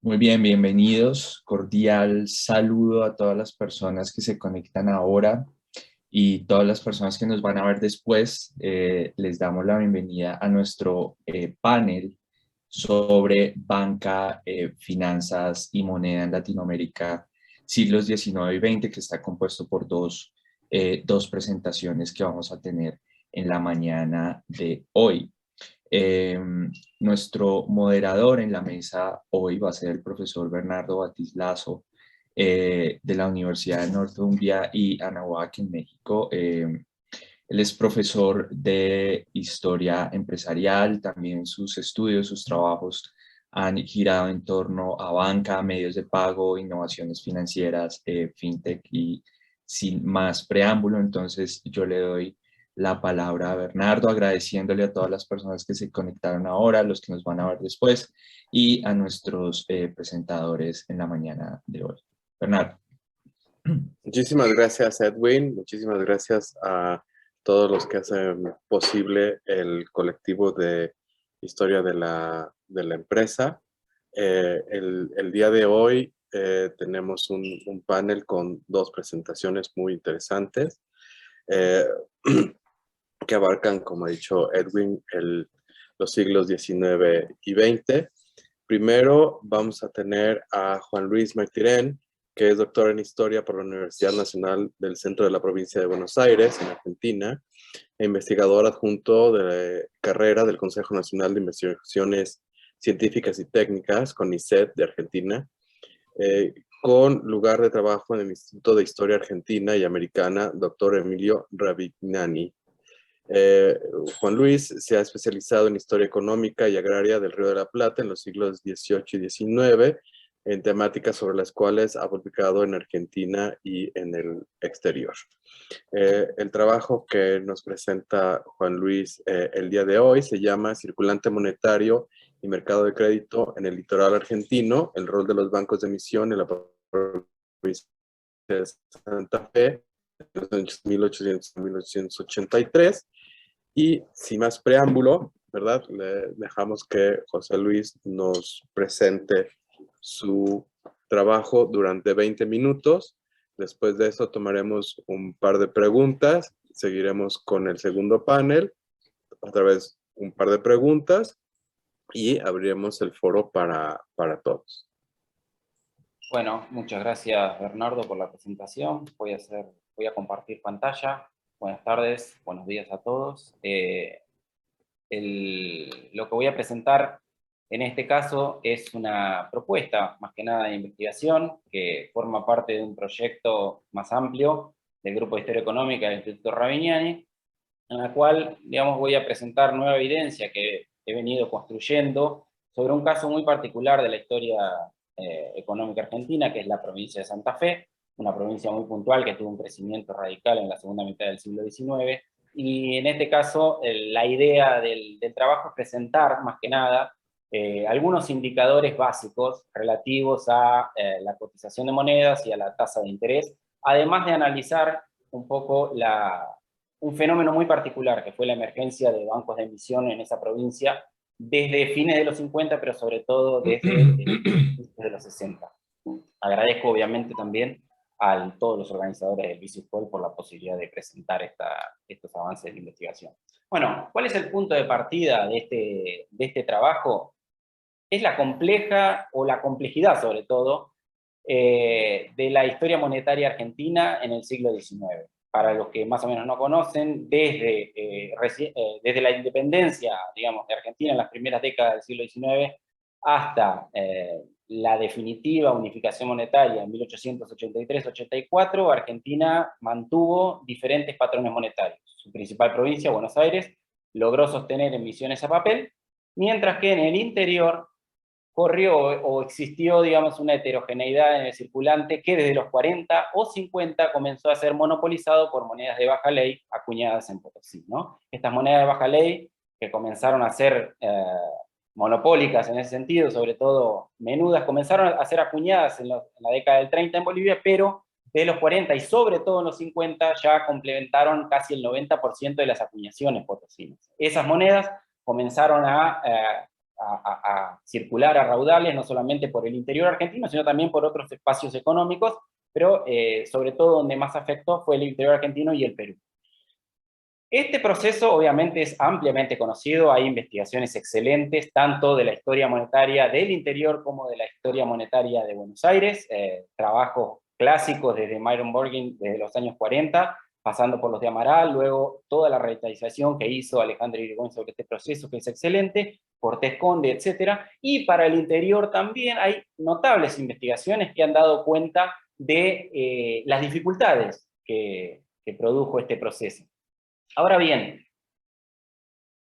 Muy bien, bienvenidos. Cordial saludo a todas las personas que se conectan ahora y todas las personas que nos van a ver después. Les damos la bienvenida a nuestro panel sobre banca, finanzas y moneda en Latinoamérica, siglos XIX y XX, que está compuesto por dos presentaciones que vamos a tener en la mañana de hoy. Eh, Nuestro moderador en la mesa hoy va a ser el profesor Bernardo Batiz Lazo, de la Universidad de Northumbria y Anáhuac en México. Él es profesor de historia empresarial, también sus estudios, sus trabajos han girado en torno a banca, medios de pago, innovaciones financieras, fintech, y sin más preámbulo, entonces yo le doy la palabra a Bernardo, agradeciéndole a todas las personas que se conectaron ahora, a los que nos van a ver después y a nuestros presentadores en la mañana de hoy. Bernardo. Muchísimas gracias, Edwin. Muchísimas gracias a todos los que hacen posible el colectivo de historia de la empresa. El día de hoy tenemos un panel con dos presentaciones muy interesantes que abarcan, como ha dicho Edwin, los siglos XIX y XX. Primero vamos a tener a Juan Luis Martirén, que es doctor en Historia por la Universidad Nacional del Centro de la Provincia de Buenos Aires, en Argentina, e investigador adjunto de carrera del Consejo Nacional de Investigaciones Científicas y Técnicas, CONICET, de Argentina, con lugar de trabajo en el Instituto de Historia Argentina y Americana, Dr. Emilio Ravignani. Juan Luis se ha especializado en historia económica y agraria del Río de la Plata en los siglos XVIII y XIX, en temáticas sobre las cuales ha publicado en Argentina y en el exterior. El trabajo que nos presenta Juan Luis el día de hoy se llama Circulante Monetario y Mercado de Crédito en el Litoral Argentino, el rol de los bancos de emisión en la provincia de Santa Fe, de los años 1800 a 1883. Y sin más preámbulo, ¿verdad? Le dejamos que José Luis nos presente su trabajo durante 20 minutos. Después de eso tomaremos un par de preguntas, seguiremos con el segundo panel, otra vez un par de preguntas y abriremos el foro para todos. Bueno, muchas gracias Bernardo por la presentación. Voy a compartir pantalla. Buenas tardes, buenos días a todos. Lo que voy a presentar en este caso es una propuesta, más que nada de investigación, que forma parte de un proyecto más amplio del Grupo de Historia Económica del Instituto Ravignani, en la cual, digamos, voy a presentar nueva evidencia que he venido construyendo sobre un caso muy particular de la historia económica argentina, que es la provincia de Santa Fe, una provincia muy puntual que tuvo un crecimiento radical en la segunda mitad del siglo XIX, y en este caso la idea del trabajo es presentar, más que nada, algunos indicadores básicos relativos a la cotización de monedas y a la tasa de interés, además de analizar un poco un fenómeno muy particular, que fue la emergencia de bancos de emisión en esa provincia, desde fines de los 50, pero sobre todo desde los 60. Agradezco obviamente también a todos los organizadores del Business Call por la posibilidad de presentar estos avances de investigación. Bueno, ¿cuál es el punto de partida de este trabajo? Es la compleja, o la complejidad sobre todo, de la historia monetaria argentina en el siglo XIX. Para los que más o menos no conocen, desde la independencia, digamos, de Argentina en las primeras décadas del siglo XIX hasta la definitiva unificación monetaria en 1883-84, Argentina mantuvo diferentes patrones monetarios. Su principal provincia, Buenos Aires, logró sostener emisiones a papel, mientras que en el interior corrió o existió, digamos, una heterogeneidad en el circulante que desde los 40 o 50 comenzó a ser monopolizado por monedas de baja ley acuñadas en Potosí, ¿no? Estas monedas de baja ley, que comenzaron a ser monopólicas en ese sentido, sobre todo menudas, comenzaron a ser acuñadas en la década del 30 en Bolivia, pero de los 40 y sobre todo en los 50 ya complementaron casi el 90% de las acuñaciones potosinas. Esas monedas comenzaron a circular a raudales, no solamente por el interior argentino, sino también por otros espacios económicos, pero sobre todo donde más afectó fue el interior argentino y el Perú. Este proceso obviamente es ampliamente conocido, hay investigaciones excelentes, tanto de la historia monetaria del interior como de la historia monetaria de Buenos Aires, trabajos clásicos desde Myron Borgin desde los años 40, pasando por los de Amaral, luego toda la revitalización que hizo Alejandro Irigoyen sobre este proceso, que es excelente, Cortés Conde, etc. Y para el interior también hay notables investigaciones que han dado cuenta de las dificultades que produjo este proceso. Ahora bien,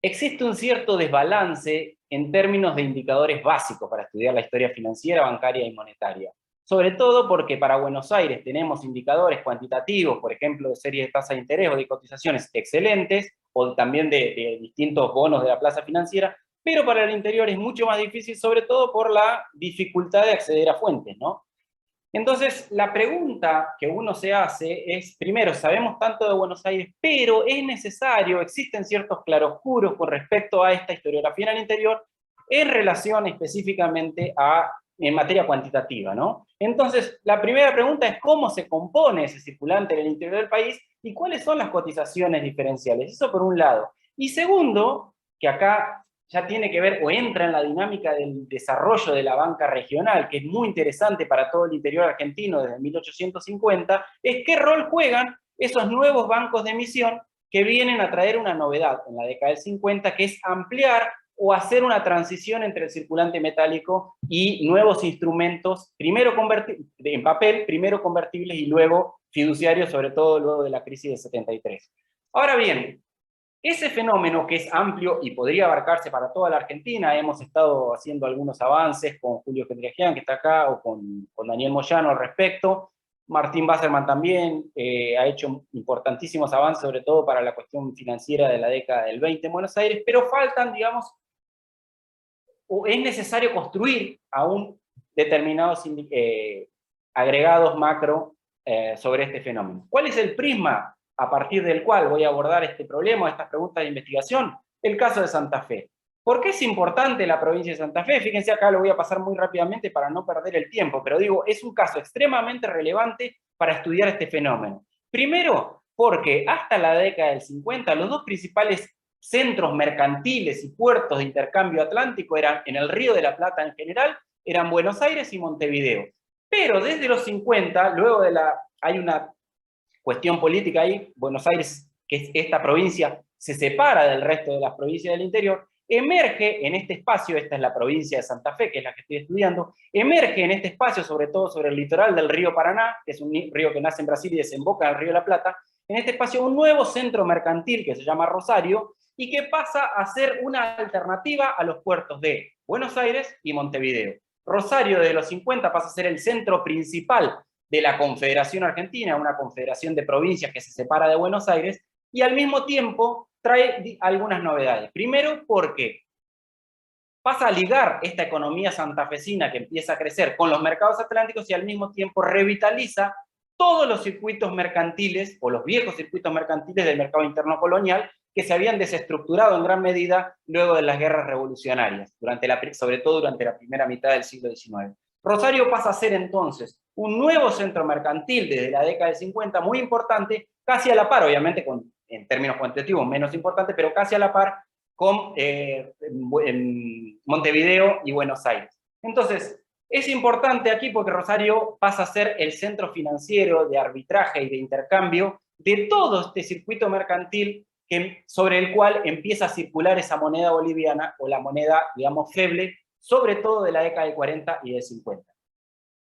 existe un cierto desbalance en términos de indicadores básicos para estudiar la historia financiera, bancaria y monetaria. Sobre todo porque para Buenos Aires tenemos indicadores cuantitativos, por ejemplo, de series de tasa de interés o de cotizaciones excelentes, o también de distintos bonos de la plaza financiera, pero para el interior es mucho más difícil, sobre todo por la dificultad de acceder a fuentes, ¿no? Entonces, la pregunta que uno se hace es, primero, sabemos tanto de Buenos Aires, pero es necesario, existen ciertos claroscuros con respecto a esta historiografía en el interior, en relación específicamente en materia cuantitativa, ¿no? Entonces, la primera pregunta es cómo se compone ese circulante en el interior del país y cuáles son las cotizaciones diferenciales. Eso por un lado. Y segundo, que acá ya tiene que ver o entra en la dinámica del desarrollo de la banca regional, que es muy interesante para todo el interior argentino desde 1850, es qué rol juegan esos nuevos bancos de emisión que vienen a traer una novedad en la década del 50, que es ampliar o hacer una transición entre el circulante metálico y nuevos instrumentos, primero en papel, primero convertibles y luego fiduciarios, sobre todo luego de la crisis de 73. Ahora bien, ese fenómeno que es amplio y podría abarcarse para toda la Argentina, hemos estado haciendo algunos avances con Julio Gendregian, que está acá, o con Daniel Moyano al respecto. Martín Basserman también ha hecho importantísimos avances, sobre todo para la cuestión financiera de la década del 20 en Buenos Aires, pero faltan, digamos, o es necesario construir aún determinados agregados macro sobre este fenómeno. ¿Cuál es el prisma a partir del cual voy a abordar este problema, estas preguntas de investigación? El caso de Santa Fe. ¿Por qué es importante la provincia de Santa Fe? Fíjense, acá lo voy a pasar muy rápidamente para no perder el tiempo, pero digo, es un caso extremadamente relevante para estudiar este fenómeno. Primero, porque hasta la década del 50, los dos principales centros mercantiles y puertos de intercambio atlántico eran, en el Río de la Plata en general, eran Buenos Aires y Montevideo. Pero desde los 50, luego hay una cuestión política ahí, Buenos Aires, que es esta provincia, se separa del resto de las provincias del interior, emerge en este espacio, esta es la provincia de Santa Fe, que es la que estoy estudiando, emerge en este espacio, sobre todo sobre el litoral del río Paraná, que es un río que nace en Brasil y desemboca en el río de la Plata, en este espacio un nuevo centro mercantil que se llama Rosario, y que pasa a ser una alternativa a los puertos de Buenos Aires y Montevideo. Rosario desde los 50 pasa a ser el centro principal de la Confederación Argentina, una confederación de provincias que se separa de Buenos Aires, y al mismo tiempo trae algunas novedades. Primero, porque pasa a ligar esta economía santafesina que empieza a crecer con los mercados atlánticos y al mismo tiempo revitaliza todos los circuitos mercantiles, o los viejos circuitos mercantiles del mercado interno colonial, que se habían desestructurado en gran medida luego de las guerras revolucionarias, sobre todo durante la primera mitad del siglo XIX. Rosario pasa a ser entonces un nuevo centro mercantil desde la década del 50, muy importante, casi a la par, obviamente en términos cuantitativos menos importante, pero casi a la par con Montevideo y Buenos Aires. Entonces, es importante aquí porque Rosario pasa a ser el centro financiero de arbitraje y de intercambio de todo este circuito mercantil sobre el cual empieza a circular esa moneda boliviana, o la moneda, digamos, feble, sobre todo de la década del 40 y del 50.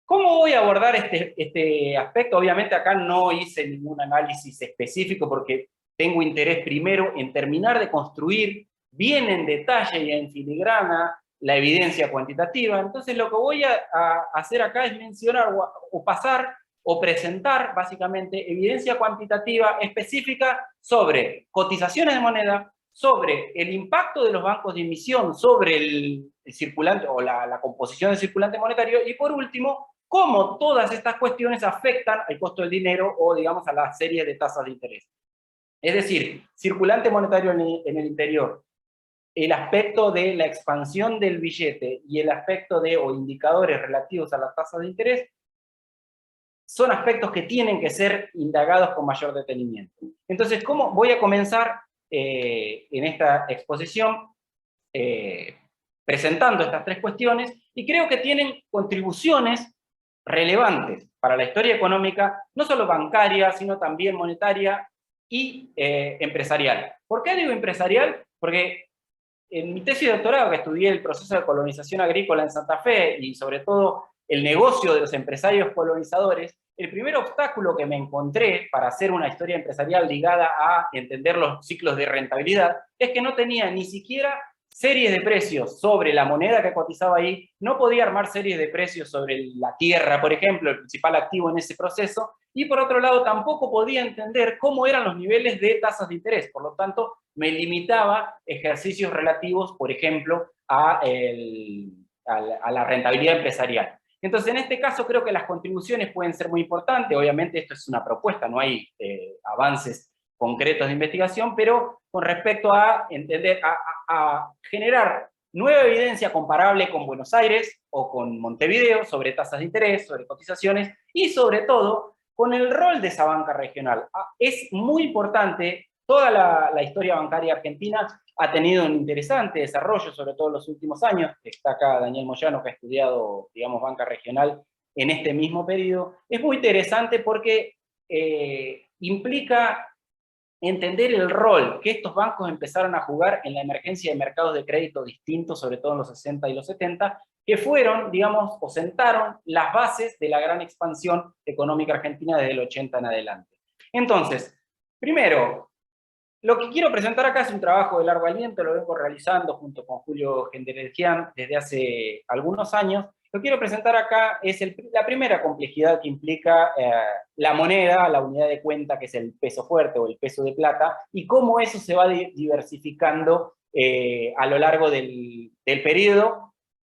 ¿Cómo voy a abordar este aspecto? Obviamente acá no hice ningún análisis específico porque tengo interés primero en terminar de construir bien en detalle y en filigrana la evidencia cuantitativa. Entonces lo que voy a hacer acá es mencionar o pasar o presentar básicamente evidencia cuantitativa específica sobre cotizaciones de moneda, sobre el impacto de los bancos de emisión sobre el circulante o la composición del circulante monetario, y por último, cómo todas estas cuestiones afectan al costo del dinero o, digamos, a la serie de tasas de interés. Es decir, circulante monetario en el interior, el aspecto de la expansión del billete y el aspecto de, o indicadores relativos a las tasas de interés, son aspectos que tienen que ser indagados con mayor detenimiento. Entonces, ¿cómo voy a comenzar en esta exposición presentando estas tres cuestiones? Y creo que tienen contribuciones relevantes para la historia económica, no solo bancaria, sino también monetaria y empresarial. ¿Por qué digo empresarial? Porque en mi tesis de doctorado, que estudié el proceso de colonización agrícola en Santa Fe y sobre todo el negocio de los empresarios colonizadores, el primer obstáculo que me encontré para hacer una historia empresarial ligada a entender los ciclos de rentabilidad es que no tenía ni siquiera series de precios sobre la moneda que cotizaba ahí, no podía armar series de precios sobre la tierra, por ejemplo, el principal activo en ese proceso, y por otro lado tampoco podía entender cómo eran los niveles de tasas de interés, por lo tanto me limitaba a ejercicios relativos, por ejemplo, a la rentabilidad empresarial. Entonces, en este caso creo que las contribuciones pueden ser muy importantes, obviamente esto es una propuesta, no hay avances concretos de investigación, pero con respecto a entender, a generar nueva evidencia comparable con Buenos Aires o con Montevideo sobre tasas de interés, sobre cotizaciones y sobre todo con el rol de esa banca regional. Es muy importante, toda la historia bancaria argentina ha tenido un interesante desarrollo, sobre todo en los últimos años. Está acá Daniel Moyano, que ha estudiado, digamos, banca regional en este mismo periodo. Es muy interesante porque implica entender el rol que estos bancos empezaron a jugar en la emergencia de mercados de crédito distintos, sobre todo en los 60 y los 70, que fueron, digamos, o sentaron las bases de la gran expansión económica argentina desde el 80 en adelante. Entonces, primero, lo que quiero presentar acá es un trabajo de largo aliento, lo vengo realizando junto con Julio Genderegian desde hace algunos años. Lo que quiero presentar acá es la primera complejidad que implica la moneda, la unidad de cuenta, que es el peso fuerte o el peso de plata, y cómo eso se va diversificando a lo largo del periodo.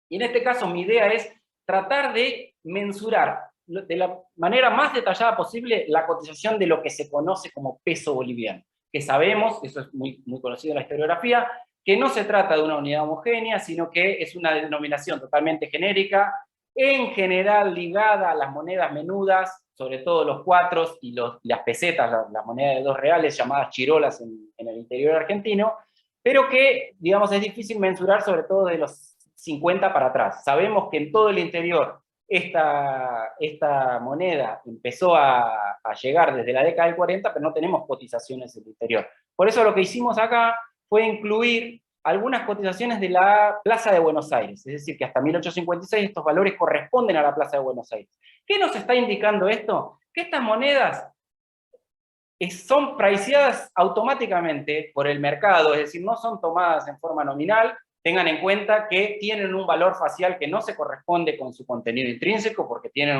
Y en este caso mi idea es tratar de mensurar de la manera más detallada posible la cotización de lo que se conoce como peso boliviano, que sabemos, eso es muy, muy conocido en la historiografía, que no se trata de una unidad homogénea, sino que es una denominación totalmente genérica, en general ligada a las monedas menudas, sobre todo los cuatros y las pesetas, las monedas de 2 reales, llamadas chirolas en el interior argentino, pero que, digamos, es difícil mensurar sobre todo de los 50 para atrás. Sabemos que en todo el interior esta moneda empezó a llegar desde la década del 40, pero no tenemos cotizaciones en el interior. Por eso lo que hicimos acá fue incluir algunas cotizaciones de la Plaza de Buenos Aires, es decir, que hasta 1856 estos valores corresponden a la Plaza de Buenos Aires. ¿Qué nos está indicando esto? Que estas monedas son priceadas automáticamente por el mercado, es decir, no son tomadas en forma nominal. Tengan en cuenta que tienen un valor facial que no se corresponde con su contenido intrínseco, porque tienen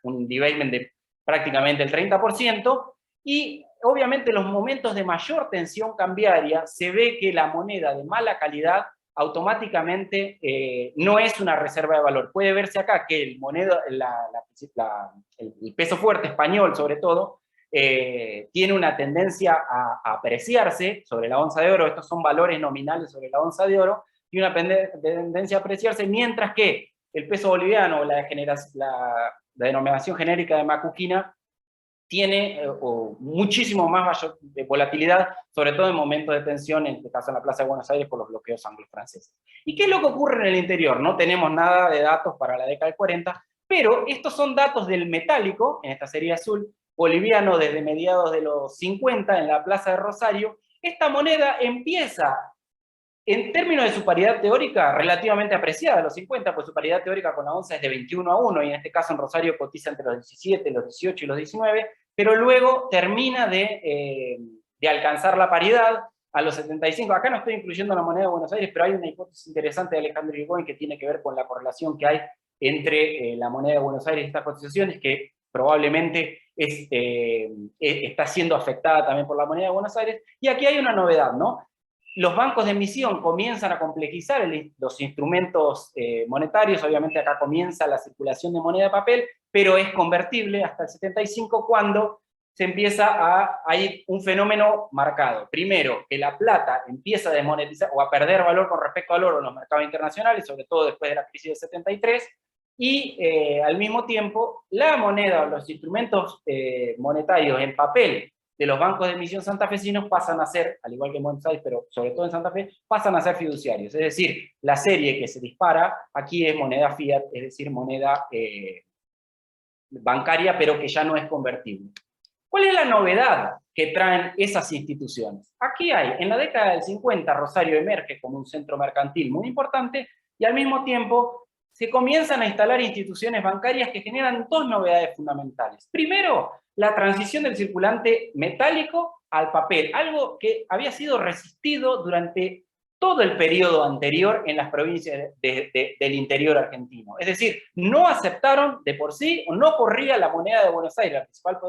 un debasement de prácticamente el 30%, y obviamente en los momentos de mayor tensión cambiaria se ve que la moneda de mala calidad automáticamente no es una reserva de valor. Puede verse acá que el peso fuerte español, sobre todo, tiene una tendencia a apreciarse sobre la onza de oro. Estos son valores nominales sobre la onza de oro, y una tendencia a apreciarse, mientras que el peso boliviano, la denominación genérica de Macuquina, tiene muchísimo más volatilidad, sobre todo en momentos de tensión, en este caso en la Plaza de Buenos Aires, por los bloqueos anglo-franceses. ¿Y qué es lo que ocurre en el interior? No tenemos nada de datos para la década del 40, pero estos son datos del metálico, en esta serie azul, boliviano desde mediados de los 50, en la Plaza de Rosario. Esta moneda empieza, en términos de su paridad teórica, relativamente apreciada, los 50, pues su paridad teórica con la onza es de 21-1, y en este caso en Rosario cotiza entre los 17, los 18 y los 19, pero luego termina de alcanzar la paridad a los 75. Acá no estoy incluyendo la moneda de Buenos Aires, pero hay una hipótesis interesante de Alejandro Irigoyen que tiene que ver con la correlación que hay entre la moneda de Buenos Aires y estas cotizaciones, que probablemente está siendo afectada también por la moneda de Buenos Aires. Y aquí hay una novedad, ¿no? Los bancos de emisión comienzan a complejizar los instrumentos monetarios. Obviamente acá comienza la circulación de moneda de papel, pero es convertible hasta el 75, cuando se empieza hay un fenómeno marcado. Primero, que la plata empieza a desmonetizar o a perder valor con respecto al oro en los mercados internacionales, sobre todo después de la crisis del 73, y al mismo tiempo la moneda o los instrumentos monetarios en papel de los bancos de emisión santafesinos pasan a ser, al igual que en Buenos Aires, pero sobre todo en Santa Fe, pasan a ser fiduciarios. Es decir, la serie que se dispara aquí es moneda fiat, es decir, moneda bancaria, pero que ya no es convertible. ¿Cuál es la novedad que traen esas instituciones? Aquí hay, en la década del 50, Rosario emerge como un centro mercantil muy importante, y al mismo tiempo se comienzan a instalar instituciones bancarias que generan dos novedades fundamentales. Primero, la transición del circulante metálico al papel, algo que había sido resistido durante todo el periodo anterior en las provincias del interior argentino. Es decir, no aceptaron de por sí, o no corría la moneda de Buenos Aires, la principal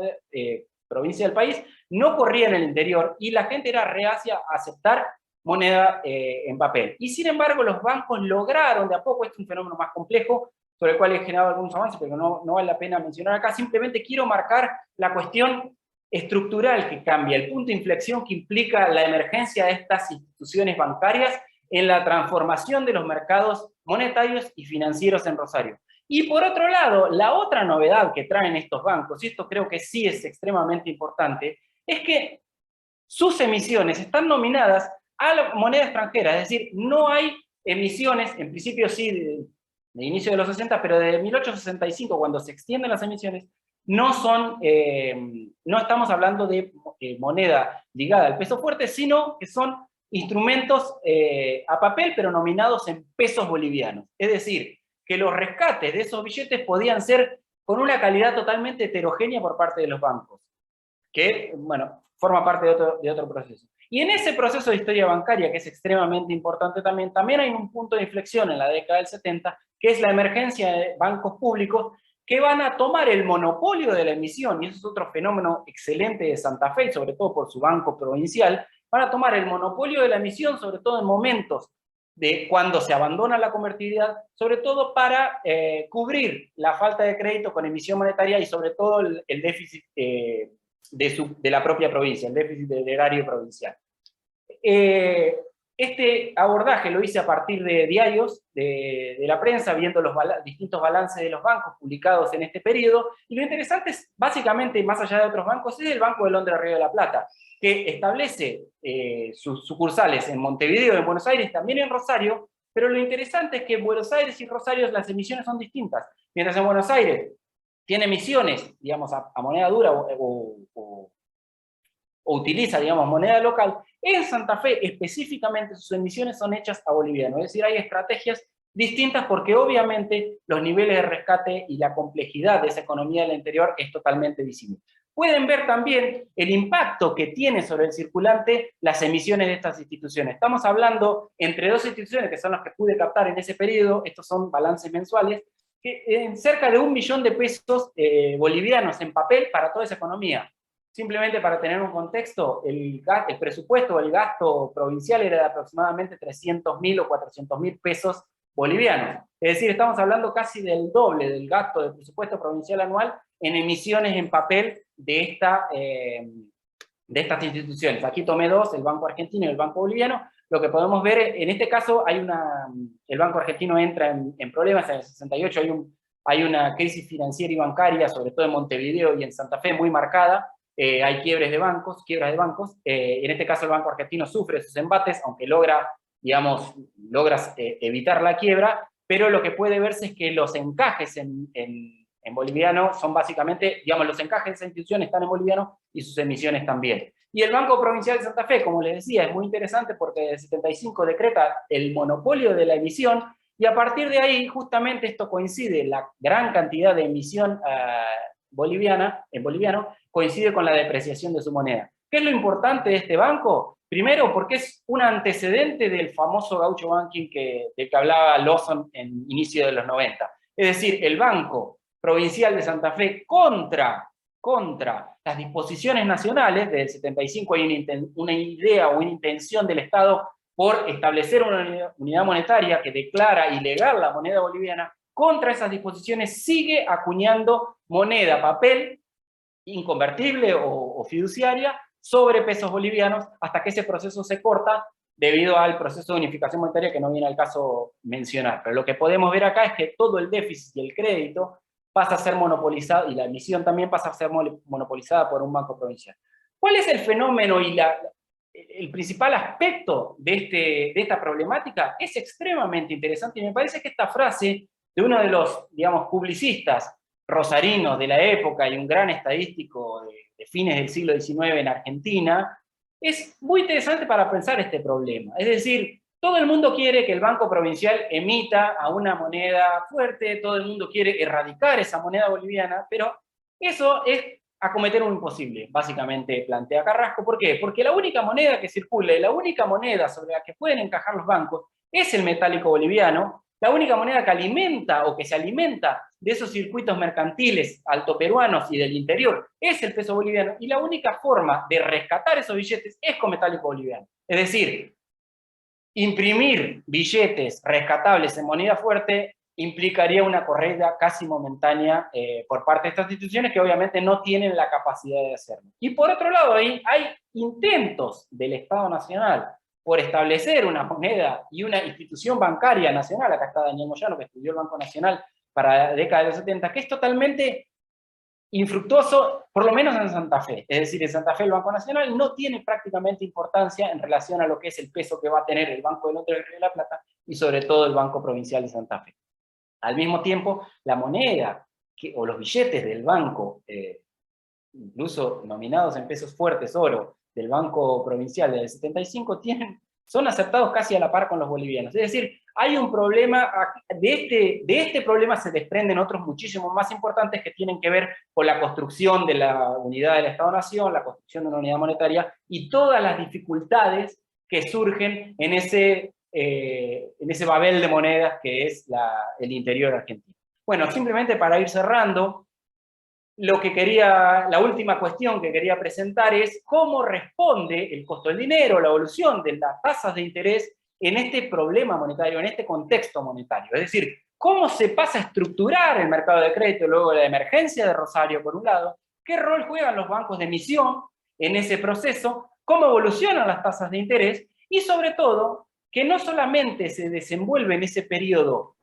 provincia del país, no corría en el interior, y la gente era reacia a aceptar moneda en papel. Y sin embargo, los bancos lograron de a poco, este es un fenómeno más complejo, sobre el cual he generado algunos avances, pero no vale la pena mencionar acá. Simplemente quiero marcar la cuestión estructural que cambia, el punto de inflexión que implica la emergencia de estas instituciones bancarias en la transformación de los mercados monetarios y financieros en Rosario. Y por otro lado, la otra novedad que traen estos bancos, y esto creo que sí es extremadamente importante, es que sus emisiones están nominadas a la moneda extranjera, es decir, no hay emisiones, en principio sí, de inicio de los 60, pero de 1865, cuando se extienden las emisiones, no estamos hablando de moneda ligada al peso fuerte, sino que son instrumentos a papel, pero nominados en pesos bolivianos. Es decir, que los rescates de esos billetes podían ser con una calidad totalmente heterogénea por parte de los bancos, que, bueno, forma parte de otro proceso. Y en ese proceso de historia bancaria, que es extremadamente importante también hay un punto de inflexión en la década del 70, que es la emergencia de bancos públicos que van a tomar el monopolio de la emisión, y eso es otro fenómeno excelente de Santa Fe, y sobre todo por su banco provincial, van a tomar el monopolio de la emisión, sobre todo en momentos de cuando se abandona la convertibilidad, sobre todo para cubrir la falta de crédito con emisión monetaria y sobre todo el déficit de la propia provincia, el déficit del erario provincial. Este abordaje lo hice a partir de diarios de la prensa, viendo los distintos balances de los bancos publicados en este periodo, y lo interesante es, básicamente, más allá de otros bancos, es el Banco de Londres Río de la Plata, que establece sus sucursales en Montevideo, en Buenos Aires, también en Rosario, pero lo interesante es que en Buenos Aires y Rosario las emisiones son distintas. Mientras en Buenos Aires tiene emisiones, digamos, a moneda dura o utiliza, digamos, moneda local, en Santa Fe específicamente sus emisiones son hechas a boliviano. Es decir, hay estrategias distintas porque obviamente los niveles de rescate y la complejidad de esa economía del interior es totalmente visible. Pueden ver también el impacto que tiene sobre el circulante las emisiones de estas instituciones. Estamos hablando entre dos instituciones que son las que pude captar en ese periodo, estos son balances mensuales, que en cerca de 1 millón de pesos bolivianos en papel para toda esa economía. Simplemente para tener un contexto, el presupuesto o el gasto provincial era de aproximadamente 300.000 o 400.000 pesos bolivianos. Es decir, estamos hablando casi del doble del gasto del presupuesto provincial anual en emisiones en papel de estas instituciones. Aquí tomé dos, el Banco Argentino y el Banco Boliviano. Lo que podemos ver, en este caso, el Banco Argentino entra en problemas. En el 68 hay una crisis financiera y bancaria, sobre todo en Montevideo y en Santa Fe, muy marcada. Hay quiebras de bancos. En este caso el Banco Argentino sufre sus embates, aunque logra evitar la quiebra, pero lo que puede verse es que los encajes en boliviano son básicamente, digamos, los encajes de esa institución están en boliviano y sus emisiones también. Y el Banco Provincial de Santa Fe, como les decía, es muy interesante porque el 75 decreta el monopolio de la emisión, y a partir de ahí justamente esto coincide, la gran cantidad de emisión en boliviano coincide con la depreciación de su moneda. ¿Qué es lo importante de este banco? Primero, porque es un antecedente del famoso gaucho banking del que hablaba Lawson en inicio de los 90. Es decir, el Banco Provincial de Santa Fe contra contra las disposiciones nacionales. Desde el 75 hay una idea o una intención del Estado por establecer una unidad monetaria que declara ilegal la moneda boliviana. Contra esas disposiciones sigue acuñando moneda, papel, inconvertible o fiduciaria, sobre pesos bolivianos, hasta que ese proceso se corta debido al proceso de unificación monetaria que no viene al caso mencionar. Pero lo que podemos ver acá es que todo el déficit y el crédito pasa a ser monopolizado, y la emisión también pasa a ser monopolizada por un banco provincial. ¿Cuál es el fenómeno y el principal aspecto de esta problemática? Es extremadamente interesante, y me parece que esta frase de uno de los, digamos, publicistas rosarinos de la época y un gran estadístico de fines del siglo XIX en Argentina, es muy interesante para pensar este problema. Es decir, todo el mundo quiere que el Banco Provincial emita a una moneda fuerte, todo el mundo quiere erradicar esa moneda boliviana, pero eso es acometer un imposible, básicamente plantea Carrasco. ¿Por qué? Porque la única moneda que circula y la única moneda sobre la que pueden encajar los bancos es el metálico boliviano. La única moneda que alimenta o que se alimenta de esos circuitos mercantiles altoperuanos y del interior es el peso boliviano, y la única forma de rescatar esos billetes es con metálico boliviano. Es decir, imprimir billetes rescatables en moneda fuerte implicaría una corrida casi momentánea por parte de estas instituciones, que obviamente no tienen la capacidad de hacerlo. Y por otro lado, hay intentos del Estado Nacional por establecer una moneda y una institución bancaria nacional. Acá está Daniel Moyano, que estudió el Banco Nacional para la década de los 70, que es totalmente infructuoso, por lo menos en Santa Fe. Es decir, en Santa Fe el Banco Nacional no tiene prácticamente importancia en relación a lo que es el peso que va a tener el Banco del Norte del Río de la Plata y sobre todo el Banco Provincial de Santa Fe. Al mismo tiempo, la moneda o los billetes del banco, incluso nominados en pesos fuertes, oro, del Banco Provincial del 75, son aceptados casi a la par con los bolivianos. Es decir, hay un problema, de este problema se desprenden otros muchísimos más importantes que tienen que ver con la construcción de la unidad del Estado-Nación, la construcción de una unidad monetaria y todas las dificultades que surgen en ese babel de monedas que es el interior argentino. Bueno, simplemente para ir cerrando, la última cuestión que quería presentar es cómo responde el costo del dinero, la evolución de las tasas de interés en este problema monetario, en este contexto monetario. Es decir, cómo se pasa a estructurar el mercado de crédito luego de la emergencia de Rosario, por un lado, qué rol juegan los bancos de emisión en ese proceso, cómo evolucionan las tasas de interés, y sobre todo, que no solamente se desenvuelve en ese periodo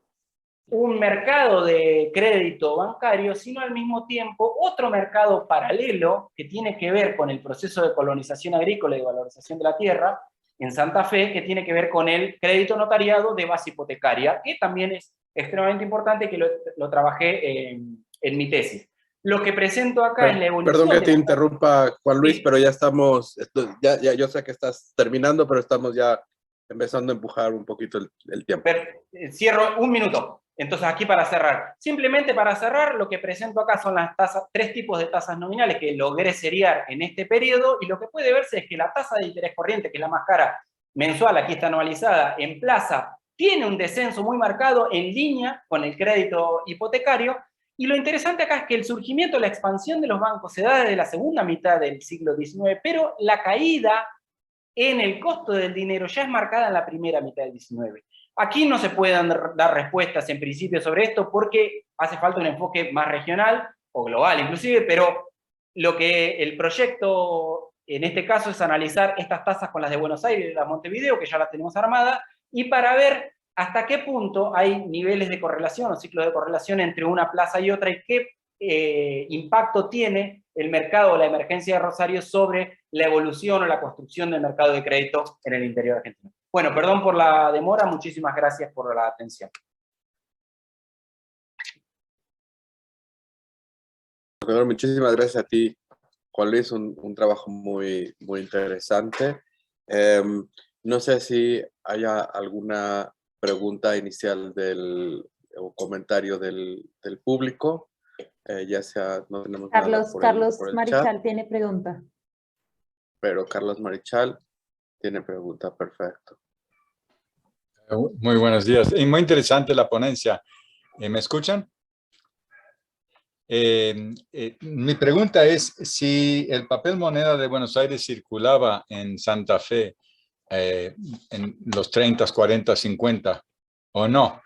un mercado de crédito bancario, sino al mismo tiempo otro mercado paralelo que tiene que ver con el proceso de colonización agrícola y de valorización de la tierra en Santa Fe, que tiene que ver con el crédito notariado de base hipotecaria, que también es extremadamente importante, que lo trabajé en mi tesis. Lo que presento acá es la evolución... Perdón que te interrumpa, Juan Luis, sí, pero ya estamos, yo sé que estás terminando, pero estamos ya empezando a empujar un poquito el tiempo. Cierro un minuto. Entonces, aquí para cerrar. Simplemente para cerrar, lo que presento acá son las tasas, 3 tipos de tasas nominales que logré seriar en este periodo, y lo que puede verse es que la tasa de interés corriente, que es la más cara mensual, aquí está anualizada, en plaza, tiene un descenso muy marcado en línea con el crédito hipotecario, y lo interesante acá es que el surgimiento, la expansión de los bancos se da desde la segunda mitad del siglo XIX, pero la caída en el costo del dinero ya es marcada en la primera mitad del XIX. Aquí no se pueden dar respuestas en principio sobre esto porque hace falta un enfoque más regional o global inclusive, pero lo que el proyecto en este caso es analizar estas tasas con las de Buenos Aires y las de Montevideo, que ya las tenemos armadas, y para ver hasta qué punto hay niveles de correlación o ciclos de correlación entre una plaza y otra, y qué impacto tiene el mercado o la emergencia de Rosario sobre la evolución o la construcción del mercado de crédito en el interior argentino. Bueno, perdón por la demora, muchísimas gracias por la atención. Muchísimas gracias a ti, Juan Luis, un trabajo muy, muy interesante. No sé si haya alguna pregunta inicial o comentario del público. Ya sea, no tenemos nada Carlos por el Marichal chat, tiene pregunta. pero Carlos Marichal tiene pregunta, perfecto. Muy buenos días. Y muy interesante la ponencia. ¿Me escuchan? Mi pregunta es si el papel moneda de Buenos Aires circulaba en Santa Fe en los 30, 40, 50 o no.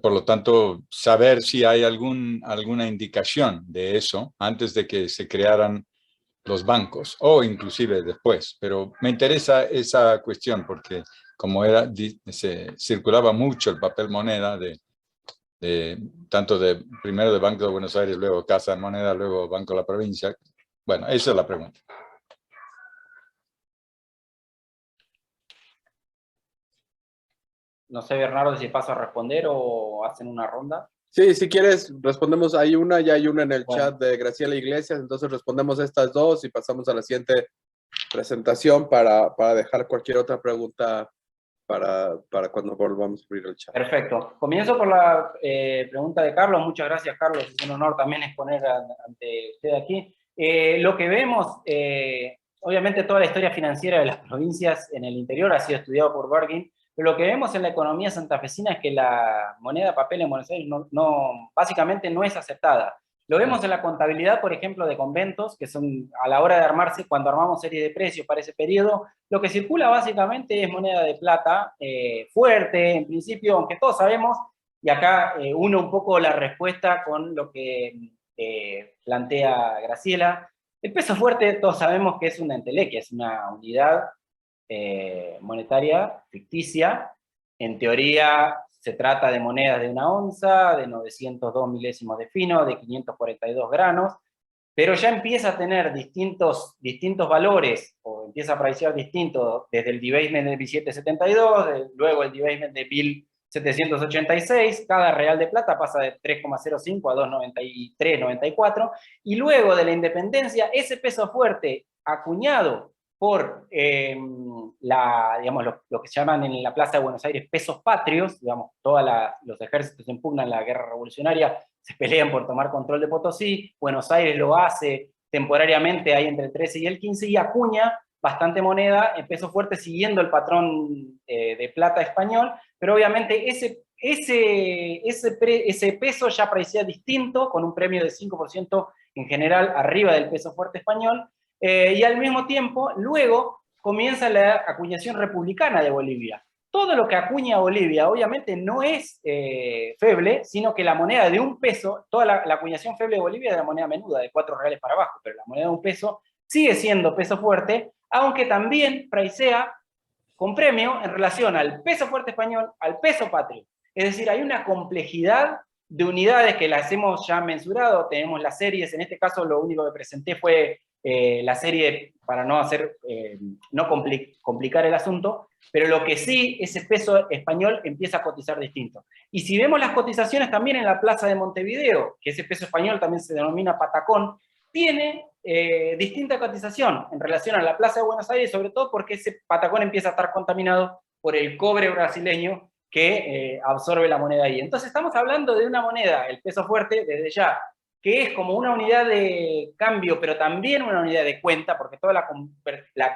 Por lo tanto, saber si hay alguna indicación de eso antes de que se crearan los bancos o inclusive después. Pero me interesa esa cuestión porque como se circulaba mucho el papel moneda tanto primero de Banco de Buenos Aires, luego Casa de Moneda, luego Banco de la Provincia. Bueno, esa es la pregunta. No sé, Bernardo, si paso a responder o hacen una ronda. Sí, si quieres, respondemos. Hay una, ya hay una en el Bueno. chat de Graciela Iglesias, entonces respondemos estas dos y pasamos a la siguiente presentación para dejar cualquier otra pregunta para cuando volvamos a abrir el chat. Perfecto. Comienzo por la pregunta de Carlos. Muchas gracias, Carlos. Es un honor también exponer ante usted aquí. Lo que vemos, obviamente toda la historia financiera de las provincias en el interior ha sido estudiado por Bergin, pero lo que vemos en la economía santafesina es que la moneda papel en Buenos Aires básicamente no es aceptada. Lo vemos en la contabilidad, por ejemplo, de conventos, que son a la hora de armarse, cuando armamos serie de precios para ese periodo, lo que circula básicamente es moneda de plata fuerte, en principio, aunque todos sabemos, y acá uno un poco la respuesta con lo que plantea Graciela. El peso fuerte, todos sabemos que es una entelequia, es una unidad monetaria ficticia. En teoría se trata de monedas de 1 onza, de 902 milésimos de fino, de 542 granos, pero ya empieza a tener distintos valores, o empieza a apreciar distinto, desde el debasement de 1772, luego el debasement de 1786, cada real de plata pasa de 3,05 a 2,93-94, y luego de la independencia, ese peso fuerte acuñado por digamos, lo que se llaman en la Plaza de Buenos Aires pesos patrios, digamos, todos los ejércitos que impugnan la guerra revolucionaria se pelean por tomar control de Potosí, Buenos Aires lo hace temporariamente ahí entre el 13 y el 15, y acuña bastante moneda en peso fuerte siguiendo el patrón de plata español, pero obviamente ese peso ya parecía distinto, con un premio de 5% en general arriba del peso fuerte español, y al mismo tiempo, luego comienza la acuñación republicana de Bolivia. Todo lo que acuña Bolivia, obviamente, no es feble, sino que la moneda de 1 peso, toda la acuñación feble de Bolivia es de la moneda menuda, de 4 reales para abajo, pero la moneda de 1 peso sigue siendo peso fuerte, aunque también praicea con premio en relación al peso fuerte español, al peso patrio. Es decir, hay una complejidad de unidades que las hemos ya mensurado, tenemos las series, en este caso lo único que presenté fue la serie para no complicar el asunto, pero lo que sí, ese peso español empieza a cotizar distinto. Y si vemos las cotizaciones también en la Plaza de Montevideo, que ese peso español también se denomina patacón, tiene distinta cotización en relación a la Plaza de Buenos Aires, sobre todo porque ese patacón empieza a estar contaminado por el cobre brasileño que absorbe la moneda ahí. Entonces estamos hablando de una moneda, el peso fuerte, desde ya, que es como una unidad de cambio, pero también una unidad de cuenta, porque toda la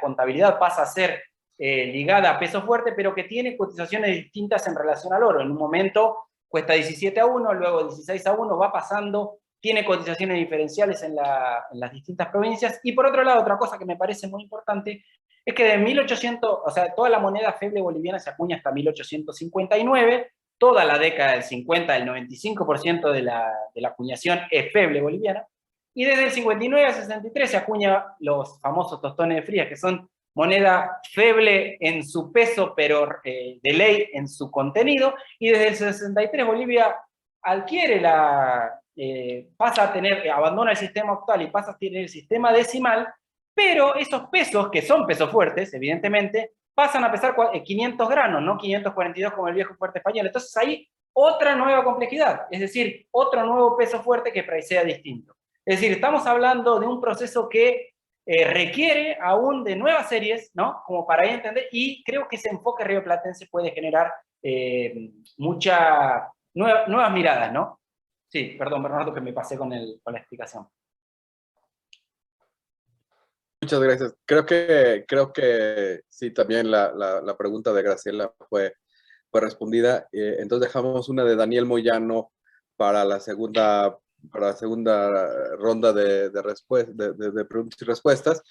contabilidad pasa a ser ligada a peso fuerte, pero que tiene cotizaciones distintas en relación al oro. En un momento cuesta 17-1, luego 16-1, va pasando, tiene cotizaciones diferenciales en las distintas provincias. Y por otro lado, otra cosa que me parece muy importante, es que de 1800, o sea, toda la moneda feble boliviana se acuña hasta 1859, toda la década del 50, el 95% de la acuñación es feble boliviana, y desde el 59 al 63 se acuña los famosos tostones de Frías, que son moneda feble en su peso, pero de ley en su contenido, y desde el 63 Bolivia adquiere pasa a tener, abandona el sistema octal y pasa a tener el sistema decimal, pero esos pesos, que son pesos fuertes, evidentemente, pasan a pesar 500 granos, no 542 como el viejo fuerte español. Entonces ahí otra nueva complejidad, es decir, otro nuevo peso fuerte que sea distinto. Es decir, estamos hablando de un proceso que requiere aún de nuevas series, ¿no? Como para ahí entender, y creo que ese enfoque rioplatense puede generar nuevas miradas, ¿no? Sí, perdón, Bernardo, que me pasé con la explicación. Muchas gracias. Creo que sí, también la pregunta de Graciela fue respondida. Entonces dejamos una de Daniel Moyano para la segunda la segunda ronda de preguntas y respuestas.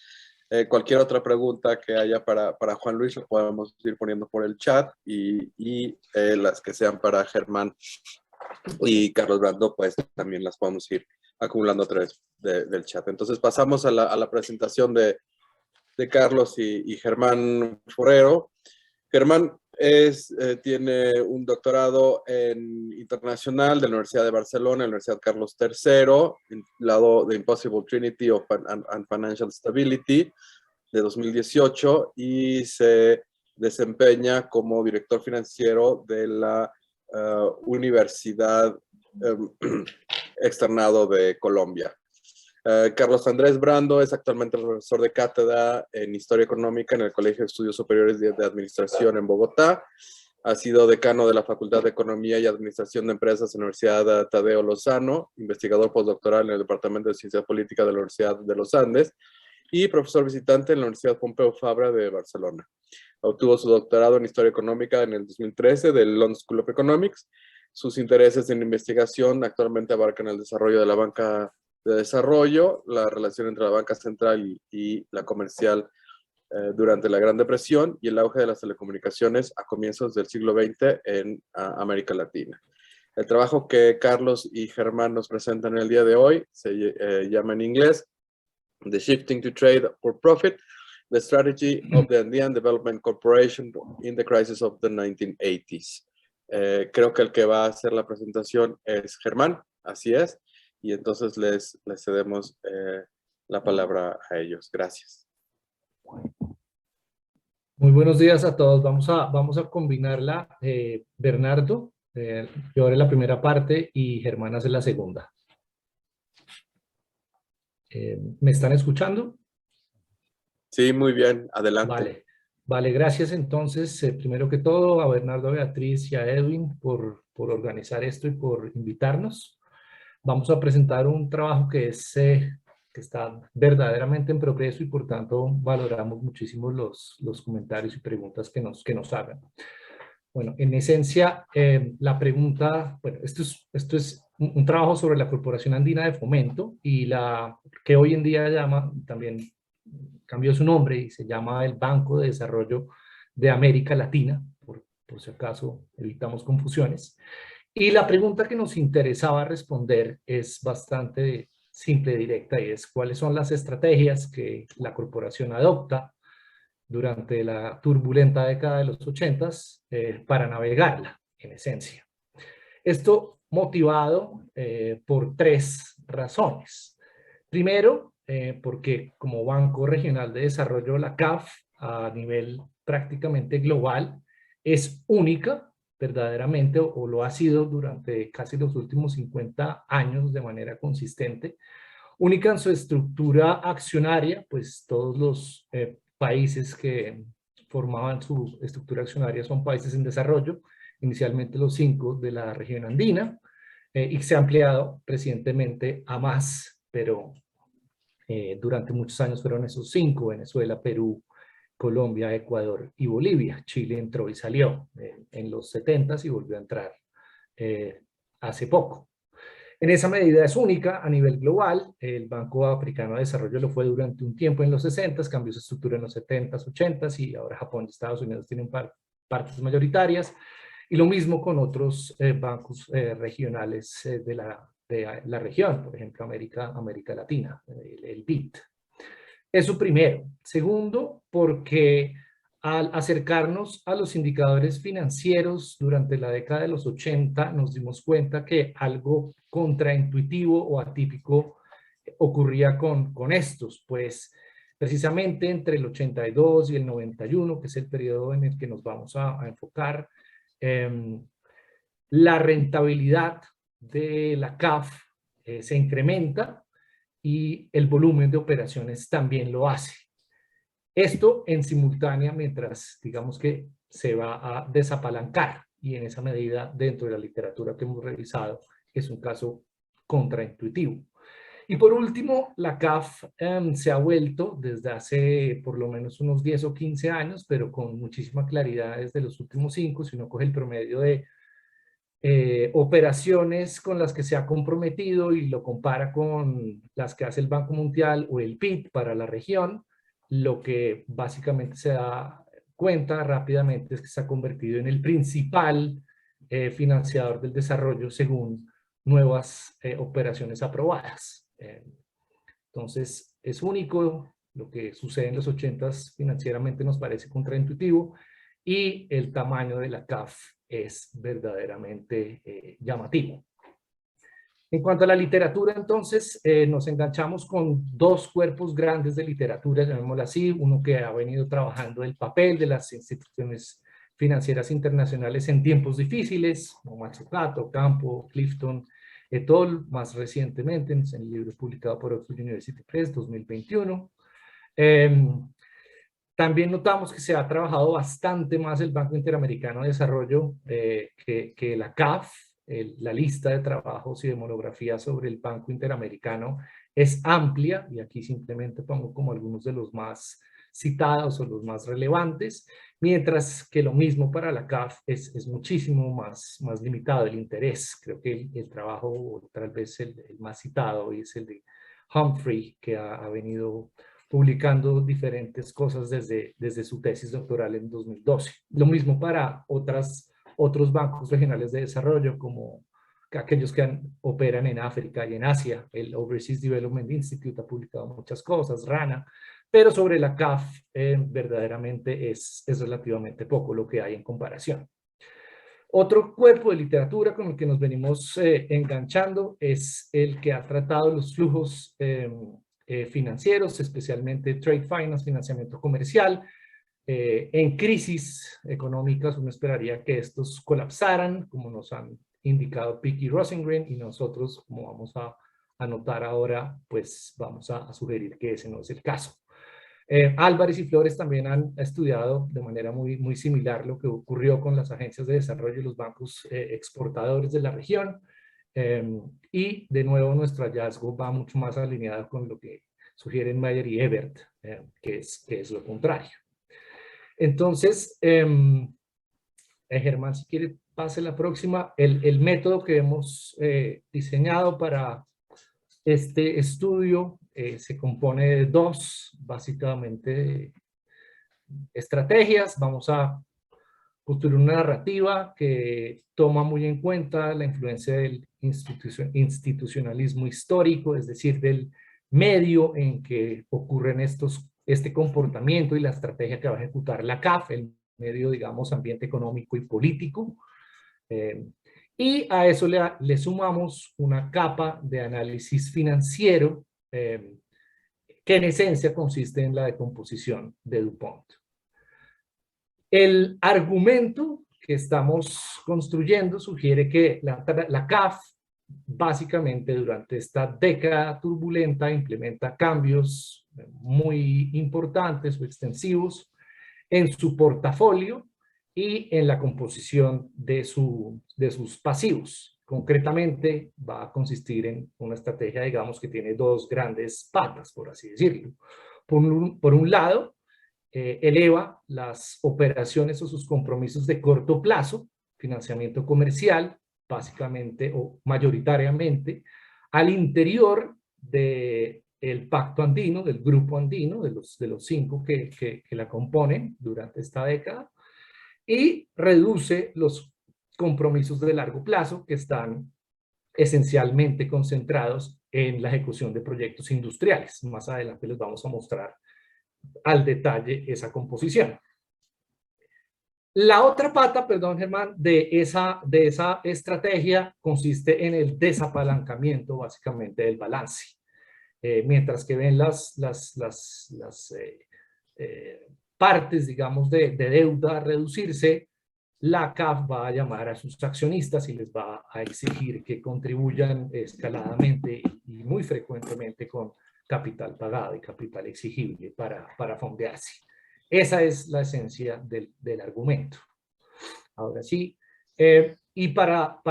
Cualquier otra pregunta que haya para Juan Luis lo podemos ir poniendo por el chat y las que sean para Germán y Carlos Brando, pues también las podemos ir acumulando a través del chat. Entonces pasamos a la presentación de Carlos y Germán Forero. Germán tiene un doctorado en internacional de la Universidad de Barcelona, la Universidad Carlos III, en lado de Impossible Trinity of and Financial Stability de 2018 y se desempeña como director financiero de la Universidad Externado de Colombia. Carlos Andrés Brando es actualmente profesor de cátedra en Historia Económica en el Colegio de Estudios Superiores de Administración en Bogotá. Ha sido decano de la Facultad de Economía y Administración de Empresas en la Universidad Tadeo Lozano, investigador postdoctoral en el Departamento de Ciencias Políticas de la Universidad de los Andes y profesor visitante en la Universidad Pompeu Fabra de Barcelona. Obtuvo su doctorado en Historia Económica en el 2013 del London School of Economics. Sus intereses en investigación actualmente abarcan el desarrollo de la banca de desarrollo, la relación entre la banca central y la comercial durante la Gran Depresión y el auge de las telecomunicaciones a comienzos del siglo XX en América Latina. El trabajo que Carlos y Germán nos presentan el día de hoy se llama en inglés The Shifting to Trade for Profit, The Strategy of the Andean Development Corporation in the Crisis of the 1980s. Creo que el que va a hacer la presentación es Germán, así es. Y entonces les cedemos la palabra a ellos. Gracias. Muy buenos días a todos. Vamos a combinarla. Bernardo, yo haré la primera parte y Germán hace la segunda. ¿Me están escuchando? Sí, muy bien. Adelante. Vale, gracias entonces, primero que todo, a Bernardo, a Beatriz y a Edwin por organizar esto y por invitarnos. Vamos a presentar un trabajo que está verdaderamente en progreso y por tanto valoramos muchísimo los comentarios y preguntas que nos hagan. Bueno, en esencia, la pregunta, bueno, esto es un trabajo sobre la Corporación Andina de Fomento y la que hoy en día también cambió su nombre y se llama el Banco de Desarrollo de América Latina, por si acaso evitamos confusiones. Y la pregunta que nos interesaba responder es bastante simple y directa y es cuáles son las estrategias que la corporación adopta durante la turbulenta década de los 80s para navegarla, en esencia. Esto motivado por tres razones. Primero, porque como Banco Regional de Desarrollo, la CAF, a nivel prácticamente global, es única verdaderamente, o lo ha sido durante casi los últimos 50 años de manera consistente, única en su estructura accionaria, pues todos los países que formaban su estructura accionaria son países en desarrollo, inicialmente los 5 de la región andina, y se ha ampliado recientemente a más, pero durante muchos años fueron esos 5, Venezuela, Perú, Colombia, Ecuador y Bolivia. Chile entró y salió en los 70s y volvió a entrar hace poco. En esa medida es única a nivel global. El Banco Africano de Desarrollo lo fue durante un tiempo en los 60s, cambió su estructura en los 70s, 80s y ahora Japón y Estados Unidos tienen partes mayoritarias. Y lo mismo con otros bancos regionales de la región, por ejemplo América Latina, el BID. Eso primero. Segundo, porque al acercarnos a los indicadores financieros durante la década de los 80 nos dimos cuenta que algo contraintuitivo o atípico ocurría con estos, pues precisamente entre el 82 y el 91, que es el periodo en el que nos vamos a enfocar, la rentabilidad de la CAF se incrementa y el volumen de operaciones también lo hace. Esto en simultánea mientras, digamos que se va a desapalancar y en esa medida dentro de la literatura que hemos revisado es un caso contraintuitivo. Y por último, la CAF se ha vuelto desde hace por lo menos unos 10 o 15 años, pero con muchísima claridad desde los últimos 5, si uno coge el promedio de operaciones con las que se ha comprometido y lo compara con las que hace el Banco Mundial o el BID para la región, lo que básicamente se da cuenta rápidamente es que se ha convertido en el principal financiador del desarrollo según nuevas operaciones aprobadas. Entonces, es único. Lo que sucede en los 80s financieramente nos parece contraintuitivo y el tamaño de la CAF es verdaderamente llamativo. En cuanto a la literatura, entonces, nos enganchamos con dos cuerpos grandes de literatura, llamémoslo así, uno que ha venido trabajando el papel de las instituciones financieras internacionales en tiempos difíciles, como Mazzucato, Campo, Clifton, et al., más recientemente, en el libro publicado por Oxford University Press, 2021. También notamos que se ha trabajado bastante más el Banco Interamericano de Desarrollo que la CAF. La lista de trabajos y de monografías sobre el Banco Interamericano es amplia, y aquí simplemente pongo como algunos de los más citados o los más relevantes, mientras que lo mismo para la CAF es muchísimo más limitado el interés. Creo que el trabajo, tal vez el más citado, es el de Humphrey, que ha venido publicando diferentes cosas desde su tesis doctoral en 2012. Lo mismo para otros bancos regionales de desarrollo, como aquellos que operan en África y en Asia. El Overseas Development Institute ha publicado muchas cosas, RANA, pero sobre la CAF verdaderamente es relativamente poco lo que hay en comparación. Otro cuerpo de literatura con el que nos venimos enganchando es el que ha tratado los flujos financieros, especialmente trade finance, financiamiento comercial. En crisis económicas uno esperaría que estos colapsaran, como nos han indicado Pick y Rosengren, y nosotros, como vamos a notar ahora, pues vamos a sugerir que ese no es el caso. Álvarez y Flores también han estudiado de manera muy similar lo que ocurrió con las agencias de desarrollo y los bancos exportadores de la región. Y de nuevo nuestro hallazgo va mucho más alineado con lo que sugieren Mayer y Ebert, que es lo contrario. Entonces, Germán, si quiere, pase la próxima. El método que hemos diseñado para este estudio se compone de dos, básicamente, estrategias. Vamos a construir una narrativa que toma muy en cuenta la influencia del institucionalismo histórico, es decir, del medio en que ocurren este comportamiento y la estrategia que va a ejecutar la CAF, el medio, digamos, ambiente económico y político. Y a eso le sumamos una capa de análisis financiero que en esencia consiste en la decomposición de DuPont. El argumento que estamos construyendo sugiere que la CAF básicamente durante esta década turbulenta implementa cambios muy importantes o extensivos en su portafolio y en la composición de sus pasivos. Concretamente va a consistir en una estrategia, digamos, que tiene dos grandes patas, por así decirlo. Por un lado, eleva las operaciones o sus compromisos de corto plazo, financiamiento comercial, básicamente o mayoritariamente, al interior del Pacto Andino, del Grupo Andino, de los 5 que la componen durante esta década, y reduce los compromisos de largo plazo que están esencialmente concentrados en la ejecución de proyectos industriales. Más adelante les vamos a mostrar al detalle esa composición. La otra pata, perdón Germán, de esa estrategia consiste en el desapalancamiento básicamente del balance. Mientras que ven las partes, digamos, de deuda reducirse, la CAF va a llamar a sus accionistas y les va a exigir que contribuyan escaladamente y muy frecuentemente con capital pagado y capital exigible para fondearse. Esa es la esencia del argumento. Ahora sí, y para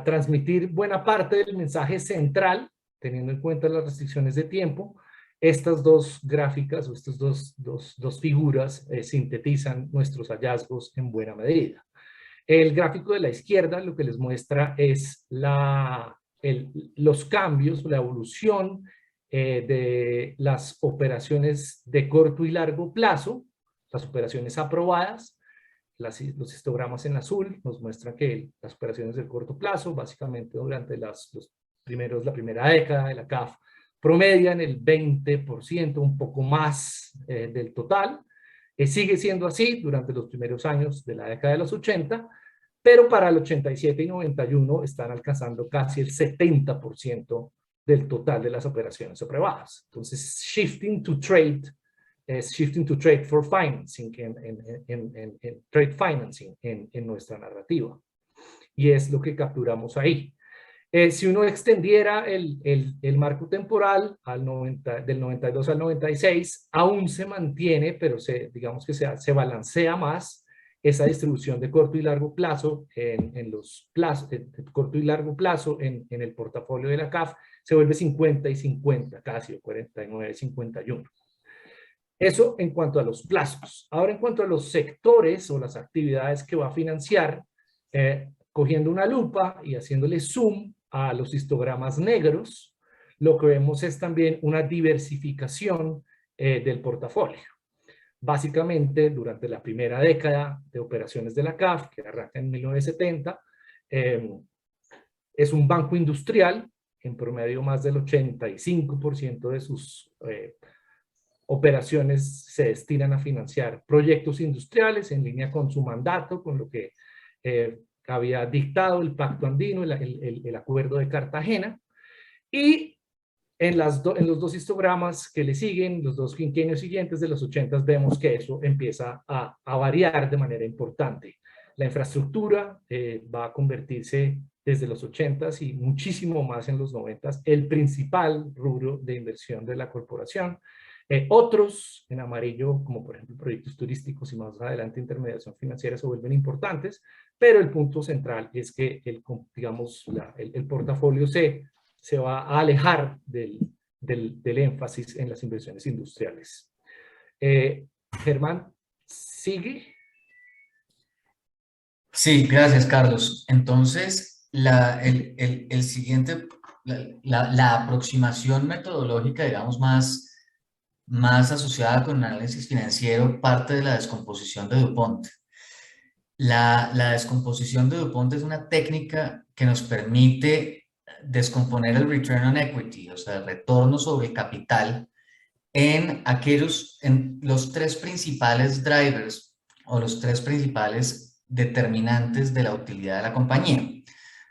transmitir buena parte del mensaje central, teniendo en cuenta las restricciones de tiempo, estas dos gráficas o estas dos figuras sintetizan nuestros hallazgos en buena medida. El gráfico de la izquierda lo que les muestra es los cambios, la evolución de las operaciones de corto y largo plazo, las operaciones aprobadas. Los histogramas en azul nos muestran que las operaciones de corto plazo, básicamente durante la primera década de la CAF, promedian el 20%, un poco más del total. Sigue siendo así durante los primeros años de la década de los 80, pero para el 87 y 91 están alcanzando casi el 70% del total de las operaciones aprobadas. Entonces, shifting to trade for financing, trade financing en nuestra narrativa. Y es lo que capturamos ahí. Si uno extendiera el marco temporal del 92 al 96, aún se mantiene, pero digamos que se balancea más esa distribución de corto y largo plazo en los plazos, corto y largo plazo en el portafolio de la CAF, se vuelve 50 y 50 casi, o 49 y 51. Eso en cuanto a los plazos. Ahora en cuanto a los sectores o las actividades que va a financiar, cogiendo una lupa y haciéndole zoom a los histogramas negros, lo que vemos es también una diversificación del portafolio. Básicamente, durante la primera década de operaciones de la CAF, que arranca en 1970, es un banco industrial, en promedio más del 85% de sus operaciones se destinan a financiar proyectos industriales en línea con su mandato, con lo que había dictado el Pacto Andino, el Acuerdo de Cartagena. Y en los dos histogramas que le siguen, los dos quinquenios siguientes de los 80, vemos que eso empieza a variar de manera importante. La infraestructura va a convertirse desde los 80 y muchísimo más en los 90 el principal rubro de inversión de la corporación. Otros en amarillo, como por ejemplo proyectos turísticos y más adelante intermediación financiera, se vuelven importantes, pero el punto central es que el portafolio se va a alejar del énfasis en las inversiones industriales. Germán, ¿sigue? Sí, gracias, Carlos. Entonces, la aproximación metodológica, digamos, más asociada con análisis financiero, parte de la descomposición de DuPont. La descomposición de DuPont es una técnica que nos permite descomponer el return on equity, o sea, el retorno sobre el capital, en los tres principales drivers o los tres principales determinantes de la utilidad de la compañía.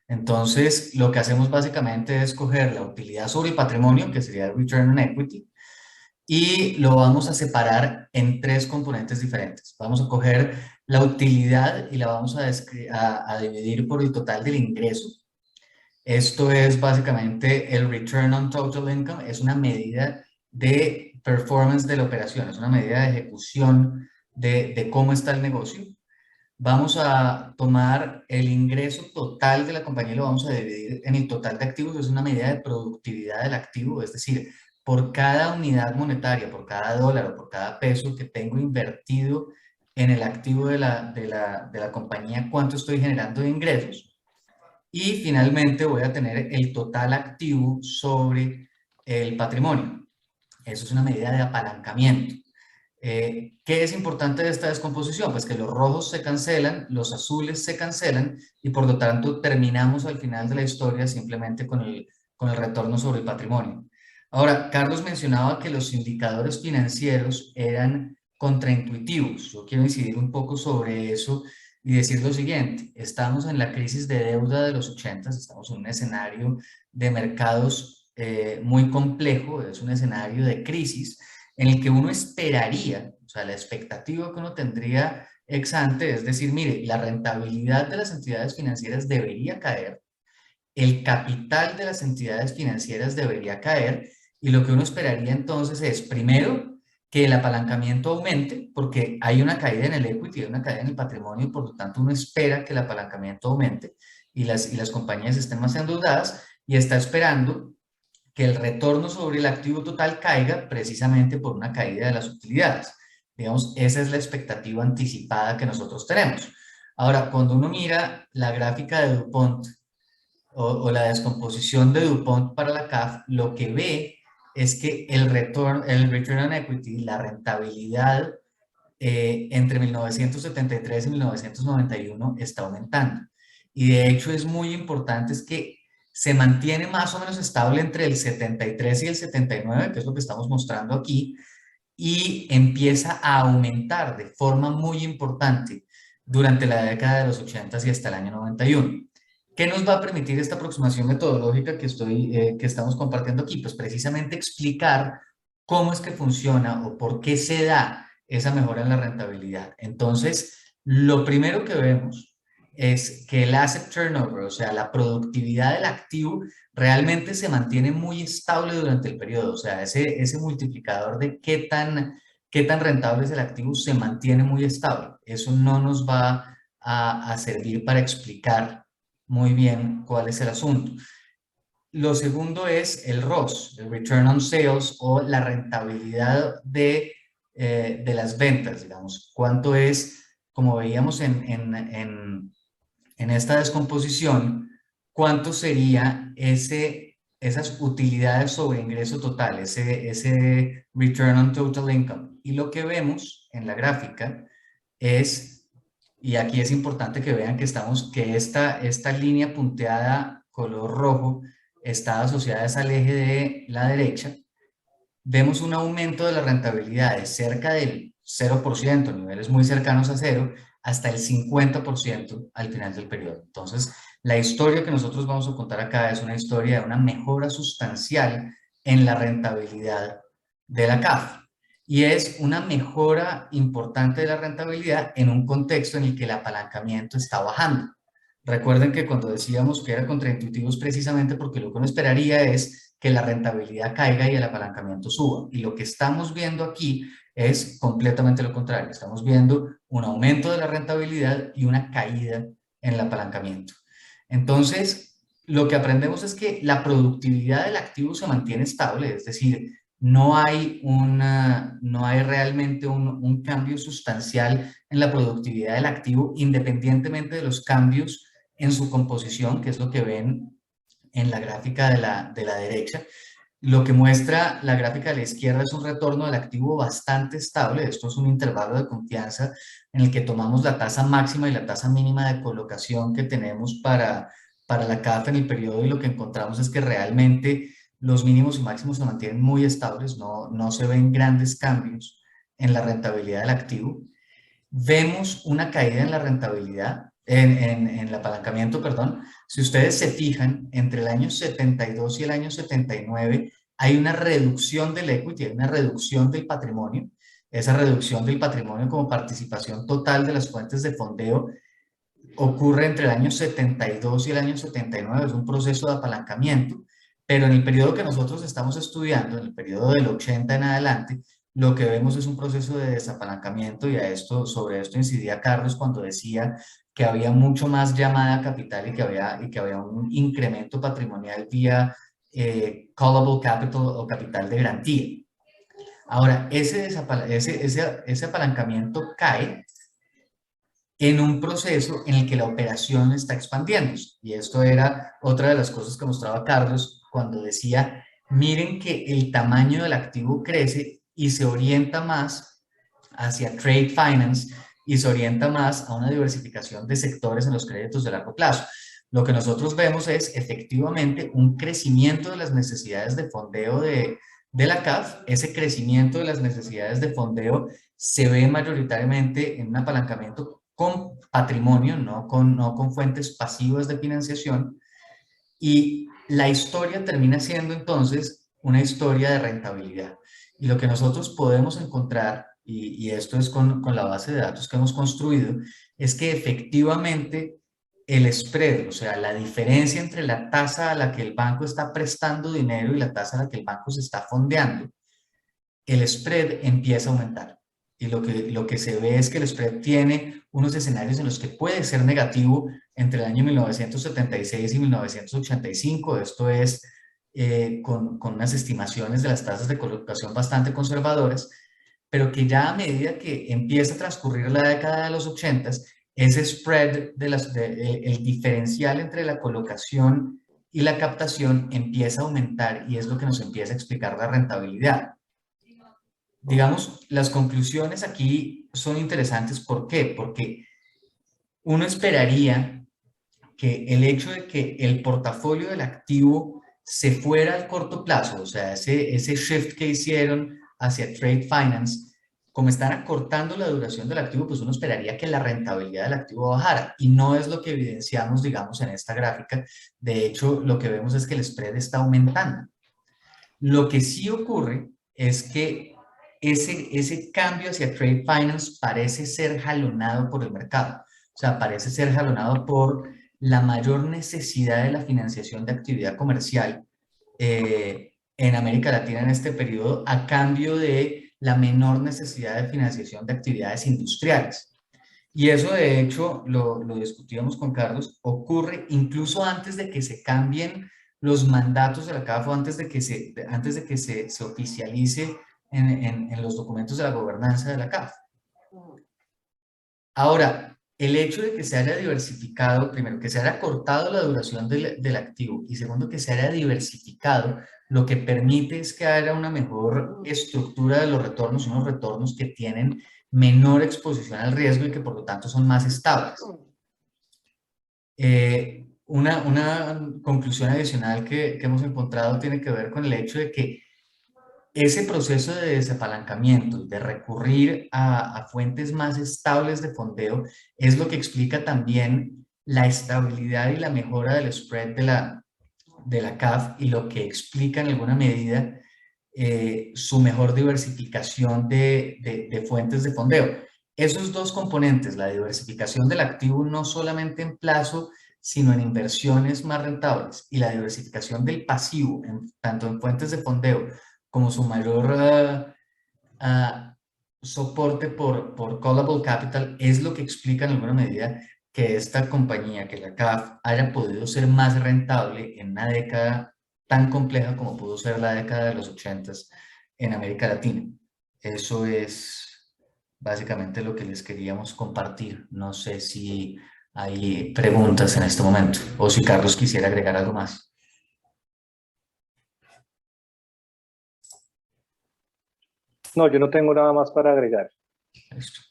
Entonces, lo que hacemos básicamente es coger la utilidad sobre el patrimonio, que sería el return on equity, y lo vamos a separar en tres componentes diferentes. Vamos a coger la utilidad y la vamos a dividir por el total del ingreso. Esto es básicamente el Return on Total Income, es una medida de performance de la operación, es una medida de ejecución de cómo está el negocio. Vamos a tomar el ingreso total de la compañía y lo vamos a dividir en el total de activos, es una medida de productividad del activo, es decir, por cada unidad monetaria, por cada dólar o por cada peso que tengo invertido en el activo de la compañía, cuánto estoy generando de ingresos. Y finalmente voy a tener el total activo sobre el patrimonio. Eso es una medida de apalancamiento. ¿Qué es importante de esta descomposición? Pues que los rojos se cancelan, los azules se cancelan y por lo tanto terminamos al final de la historia simplemente con el retorno sobre el patrimonio. Ahora, Carlos mencionaba que los indicadores financieros eran contraintuitivos. Yo quiero incidir un poco sobre eso y decir lo siguiente: estamos en la crisis de deuda de los 80, estamos en un escenario de mercados muy complejo, es un escenario de crisis en el que uno esperaría, o sea, la expectativa que uno tendría ex ante es decir, mire, la rentabilidad de las entidades financieras debería caer, el capital de las entidades financieras debería caer, y lo que uno esperaría entonces es, primero, que el apalancamiento aumente, porque hay una caída en el equity, hay una caída en el patrimonio, por lo tanto uno espera que el apalancamiento aumente y las compañías estén más endeudadas, y está esperando que el retorno sobre el activo total caiga precisamente por una caída de las utilidades. Digamos, esa es la expectativa anticipada que nosotros tenemos. Ahora, cuando uno mira la gráfica de DuPont o la descomposición de DuPont para la CAF, lo que ve es que el return on equity, la rentabilidad entre 1973 y 1991 está aumentando. Y de hecho es muy importante es que se mantiene más o menos estable entre el 73 y el 79, que es lo que estamos mostrando aquí, y empieza a aumentar de forma muy importante durante la década de los 80 y hasta el año 91. ¿Qué nos va a permitir esta aproximación metodológica que estamos compartiendo aquí? Pues precisamente explicar cómo es que funciona o por qué se da esa mejora en la rentabilidad. Entonces, lo primero que vemos es que el asset turnover, o sea, la productividad del activo, realmente se mantiene muy estable durante el periodo. O sea, ese multiplicador de qué tan rentable es el activo se mantiene muy estable. Eso no nos va a servir para explicar muy bien cuál es el asunto. Lo segundo es el ROS, el Return on Sales, o la rentabilidad de las ventas, digamos. ¿Cuánto es, como veíamos en esta descomposición, cuánto sería esas utilidades sobre ingreso total, ese Return on Total Income? Y lo que vemos en la gráfica es, y aquí es importante que vean que esta línea punteada color rojo está asociada al eje de la derecha. Vemos un aumento de la rentabilidad de cerca del 0%, niveles muy cercanos a cero, hasta el 50% al final del periodo. Entonces, la historia que nosotros vamos a contar acá es una historia de una mejora sustancial en la rentabilidad de la CAF. Y es una mejora importante de la rentabilidad en un contexto en el que el apalancamiento está bajando. Recuerden que cuando decíamos que era contraintuitivo es precisamente porque lo que uno esperaría es que la rentabilidad caiga y el apalancamiento suba. Y lo que estamos viendo aquí es completamente lo contrario. Estamos viendo un aumento de la rentabilidad y una caída en el apalancamiento. Entonces, lo que aprendemos es que la productividad del activo se mantiene estable, es decir, no hay realmente un cambio sustancial en la productividad del activo, independientemente de los cambios en su composición, que es lo que ven en la gráfica de la derecha. Lo que muestra la gráfica de la izquierda es un retorno del activo bastante estable. Esto es un intervalo de confianza en el que tomamos la tasa máxima y la tasa mínima de colocación que tenemos para la CAF en el periodo, y lo que encontramos es que realmente los mínimos y máximos se mantienen muy estables, no se ven grandes cambios en la rentabilidad del activo. Vemos una caída en la rentabilidad, en el apalancamiento, perdón. Si ustedes se fijan, entre el año 72 y el año 79 hay una reducción del equity, hay una reducción del patrimonio. Esa reducción del patrimonio como participación total de las fuentes de fondeo ocurre entre el año 72 y el año 79, es un proceso de apalancamiento, pero en el periodo que nosotros estamos estudiando, en el periodo del 80 en adelante, lo que vemos es un proceso de desapalancamiento, y sobre esto incidía Carlos cuando decía que había mucho más llamada a capital y que había un incremento patrimonial vía callable capital o capital de garantía. Ahora, ese apalancamiento cae en un proceso en el que la operación está expandiéndose. Y esto era otra de las cosas que mostraba Carlos cuando decía, miren que el tamaño del activo crece y se orienta más hacia trade finance y se orienta más a una diversificación de sectores en los créditos de largo plazo. Lo que nosotros vemos es efectivamente un crecimiento de las necesidades de fondeo de la CAF. Ese crecimiento de las necesidades de fondeo se ve mayoritariamente en un apalancamiento con patrimonio, no con fuentes pasivas de financiación, y la historia termina siendo entonces una historia de rentabilidad. Y lo que nosotros podemos encontrar, y esto es con la base de datos que hemos construido, es que efectivamente el spread, o sea, la diferencia entre la tasa a la que el banco está prestando dinero y la tasa a la que el banco se está fondeando, el spread empieza a aumentar. Y lo que se ve es que el spread tiene unos escenarios en los que puede ser negativo entre el año 1976 y 1985. Esto es con unas estimaciones de las tasas de colocación bastante conservadoras, pero que ya a medida que empieza a transcurrir la década de los 80, ese spread, el diferencial entre la colocación y la captación empieza a aumentar y es lo que nos empieza a explicar la rentabilidad. Digamos, las conclusiones aquí son interesantes. ¿Por qué? Porque uno esperaría que el hecho de que el portafolio del activo se fuera al corto plazo, o sea, ese shift que hicieron hacia trade finance, como están acortando la duración del activo, pues uno esperaría que la rentabilidad del activo bajara, y no es lo que evidenciamos, digamos, en esta gráfica. De hecho, lo que vemos es que el spread está aumentando. Lo que sí ocurre es que ese cambio hacia trade finance parece ser jalonado por el mercado, o sea, parece ser jalonado por la mayor necesidad de la financiación de actividad comercial en América Latina en este periodo, a cambio de la menor necesidad de financiación de actividades industriales. Y eso, de hecho, lo discutíamos con Carlos, ocurre incluso antes de que se cambien los mandatos de la CAF, o antes de que se oficialice en los documentos de la gobernanza de la CAF. Ahora, el hecho de que se haya diversificado, primero, que se haya cortado la duración del activo, y segundo, que se haya diversificado, lo que permite es que haya una mejor estructura de los retornos, unos retornos que tienen menor exposición al riesgo y que por lo tanto son más estables. Una conclusión adicional que hemos encontrado tiene que ver con el hecho de que ese proceso de desapalancamiento, de recurrir a fuentes más estables de fondeo, es lo que explica también la estabilidad y la mejora del spread de la CAF, y lo que explica en alguna medida su mejor diversificación de fuentes de fondeo. Esos dos componentes, la diversificación del activo no solamente en plazo, sino en inversiones más rentables, y la diversificación del pasivo, tanto en fuentes de fondeo como su mayor soporte por callable capital, es lo que explica en alguna medida que esta compañía, que la CAF, haya podido ser más rentable en una década tan compleja como pudo ser la década de los 80s en América Latina. Eso es básicamente lo que les queríamos compartir. No sé si hay preguntas en este momento, o si Carlos quisiera agregar algo más. No, yo no tengo nada más para agregar. Listo.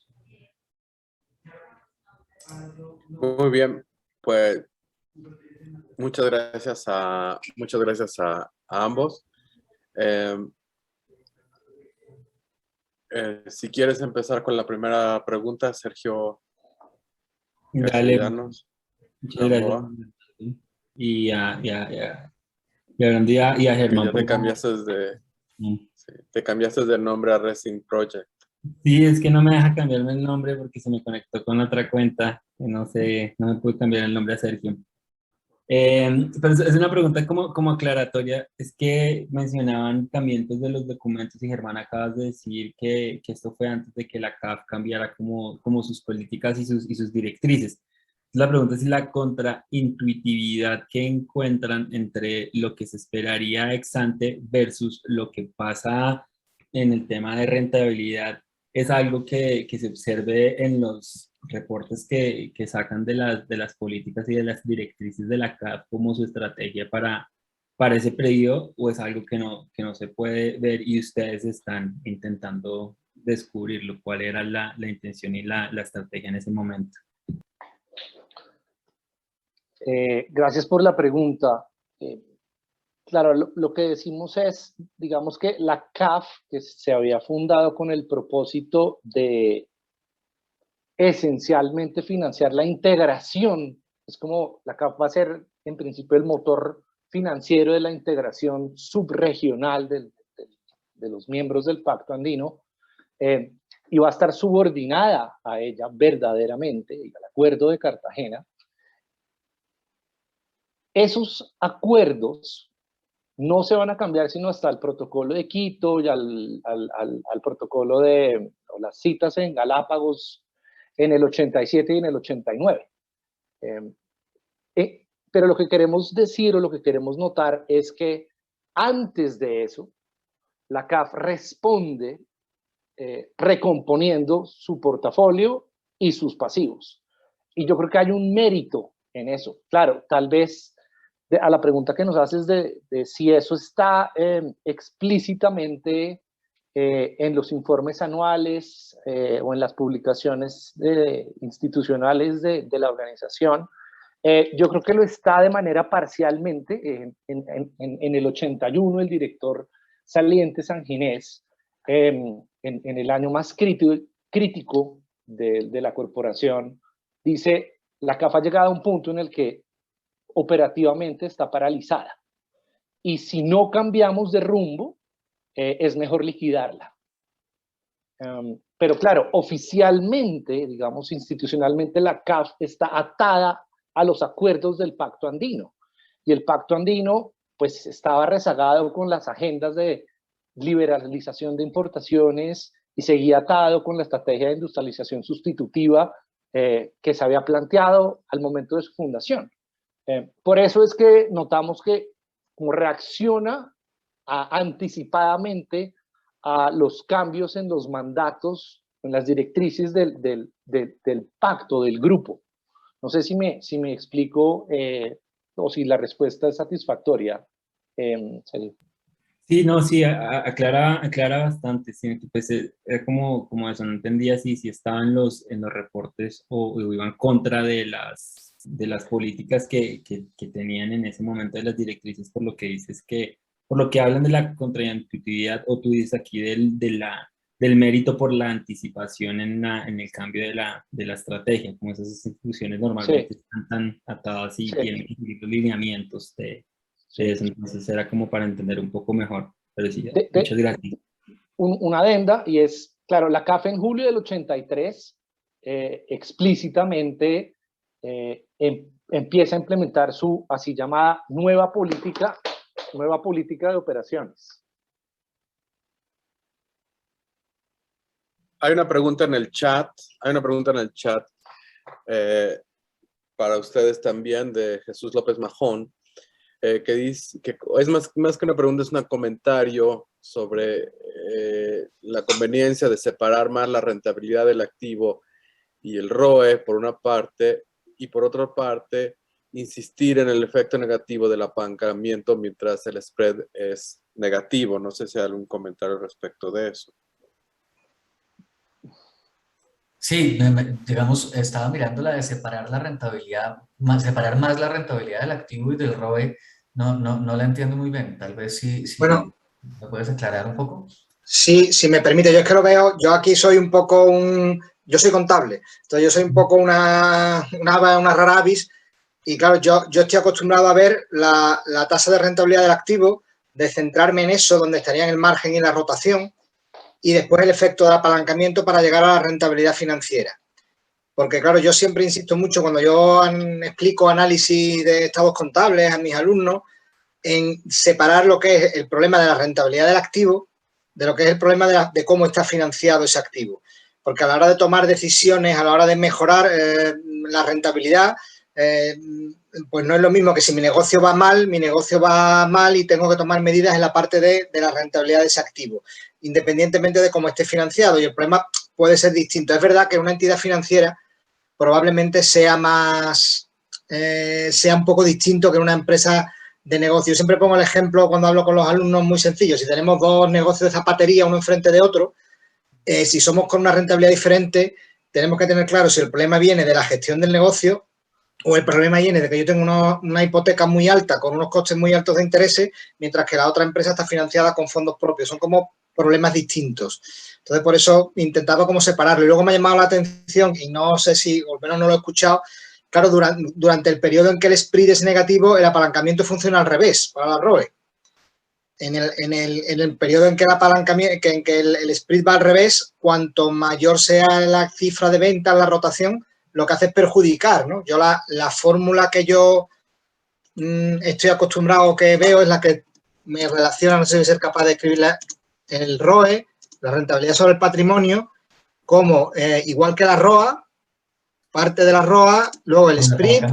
Muy bien, pues muchas gracias a ambos. Si quieres empezar con la primera pregunta, Sergio. Dale, Castellanos. muchas gracias. Y a Brandi y a Germán. Ya te cambiaste te cambiaste de nombre a Racing Project. Sí, es que no me deja cambiarme el nombre porque se me conectó con otra cuenta. No sé, no me pude cambiar el nombre a Sergio. Pero es una pregunta como aclaratoria. Es que mencionaban también pues, de los documentos, y Germán, acabas de decir que esto fue antes de que la CAF cambiara como sus políticas y sus directrices. La pregunta es si la contraintuitividad que encuentran entre lo que se esperaría ex ante versus lo que pasa en el tema de rentabilidad es algo que se observe en los reportes que sacan de las políticas y de las directrices de la CAF como su estrategia para ese periodo, o es algo que no se puede ver y ustedes están intentando descubrirlo, cuál era la intención y la estrategia en ese momento. Gracias por la pregunta. Claro, lo que decimos es, digamos que la CAF, que se había fundado con el propósito de esencialmente financiar la integración, es como la CAF va a ser en principio el motor financiero de la integración subregional de los miembros del Pacto Andino, y va a estar subordinada a ella verdaderamente, y al Acuerdo de Cartagena. Esos acuerdos no se van a cambiar sino hasta el protocolo de Quito y al protocolo de las citas en Galápagos en el 87 y en el 89. Pero lo que queremos decir o lo que queremos notar es que antes de eso, la CAF responde recomponiendo su portafolio y sus pasivos. Y yo creo que hay un mérito en eso. Claro, tal vez a la pregunta que nos haces de si eso está explícitamente en los informes anuales o en las publicaciones institucionales de la organización, yo creo que lo está de manera parcialmente. En el 81, el director saliente Sanginés, en el año más crítico de la corporación, dice, la CAF ha llegado a un punto en el que operativamente está paralizada. Y si no cambiamos de rumbo, es mejor liquidarla. Pero claro, oficialmente, digamos, institucionalmente, la CAF está atada a los acuerdos del Pacto Andino. Y el Pacto Andino, pues, estaba rezagado con las agendas de liberalización de importaciones y seguía atado con la estrategia de industrialización sustitutiva que se había planteado al momento de su fundación. Por eso es que notamos que como reacciona anticipadamente a los cambios en los mandatos, en las directrices del pacto, del grupo. No sé si me explico o si la respuesta es satisfactoria. Sí, no, sí, aclara bastante, sí, pues era como eso, no entendía si estaban en los reportes o iban contra de las políticas que tenían en ese momento de las directrices, por lo que dices por lo que hablan de la contraintuitividad, o tú dices aquí del mérito por la anticipación en el cambio de la estrategia, como esas instituciones normalmente están tan atadas y tienen los lineamientos de eso, entonces era como para entender un poco mejor, pero sí, muchas gracias. Una adenda, y es, claro, la CAF en julio del 83 explícitamente empieza a implementar su así llamada nueva política de operaciones. Hay una pregunta en el chat, para ustedes también, de Jesús López Majón, que dice que es más que una pregunta, es un comentario sobre la conveniencia de separar más la rentabilidad del activo y el ROE, por una parte, y por otra parte, insistir en el efecto negativo del apalancamiento mientras el spread es negativo. No sé si hay algún comentario respecto de eso. Sí, digamos, estaba mirando la de separar la rentabilidad, separar más la rentabilidad del activo y del ROE. No la entiendo muy bien. Tal vez sí, bueno, ¿me puedes aclarar un poco? Sí, si me permite, yo es que lo veo, yo aquí soy un poco yo soy contable, entonces yo soy un poco una rara avis, y claro, yo estoy acostumbrado a ver la tasa de rentabilidad del activo, de centrarme en eso, donde estarían el margen y la rotación, y después el efecto del apalancamiento para llegar a la rentabilidad financiera. Porque, claro, yo siempre insisto mucho cuando yo explico análisis de estados contables a mis alumnos, en separar lo que es el problema de la rentabilidad del activo de lo que es el problema de cómo está financiado ese activo. Porque a la hora de tomar decisiones, a la hora de mejorar la rentabilidad, pues no es lo mismo que si mi negocio va mal y tengo que tomar medidas en la parte de la rentabilidad de ese activo, independientemente de cómo esté financiado, y el problema puede ser distinto. Es verdad que una entidad financiera probablemente sea un poco distinto que una empresa de negocio. Yo siempre pongo el ejemplo cuando hablo con los alumnos muy sencillo. Si tenemos dos negocios de zapatería, uno enfrente de otro, si somos con una rentabilidad diferente, tenemos que tener claro si el problema viene de la gestión del negocio o el problema viene de que yo tengo una hipoteca muy alta con unos costes muy altos de intereses, mientras que la otra empresa está financiada con fondos propios. Son como problemas distintos. Entonces, por eso intentaba como separarlo. Y luego me ha llamado la atención, y no sé si, o al menos no lo he escuchado, claro, durante el periodo en que el spread es negativo, el apalancamiento funciona al revés para la ROE. En el periodo en que el spread va al revés, cuanto mayor sea la cifra de ventas, la rotación, lo que hace es perjudicar, ¿no? Yo la fórmula que yo estoy acostumbrado, que veo, es la que me relaciona, no sé si ser capaz de escribirla, el ROE, la rentabilidad sobre el patrimonio, como igual que la ROA, parte de la ROA, luego el spread,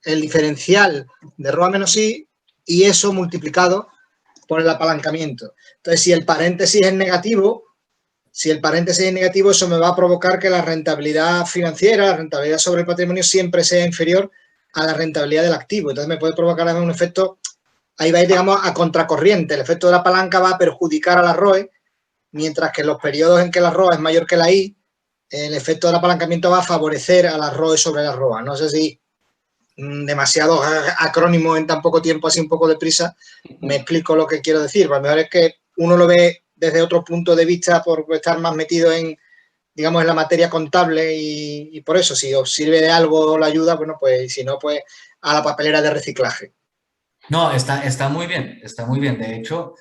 el diferencial de ROA menos I, y eso multiplicado por el apalancamiento. Entonces, si el paréntesis es negativo, Si el paréntesis es negativo, eso me va a provocar que la rentabilidad financiera, la rentabilidad sobre el patrimonio siempre sea inferior a la rentabilidad del activo. Entonces me puede provocar además un efecto, ahí va a ir, digamos, a contracorriente. El efecto de la palanca va a perjudicar a la ROE, mientras que en los periodos en que la ROA es mayor que la I, el efecto del apalancamiento va a favorecer a la ROE sobre la ROA. No sé si demasiados acrónimos en tan poco tiempo, así un poco deprisa, me explico lo que quiero decir. A lo mejor es que uno lo ve desde otro punto de vista por estar más metido en, digamos, en la materia contable y por eso, si os sirve de algo la ayuda, bueno, pues, y si no, pues a la papelera de reciclaje. No, está muy bien, está muy bien. De hecho,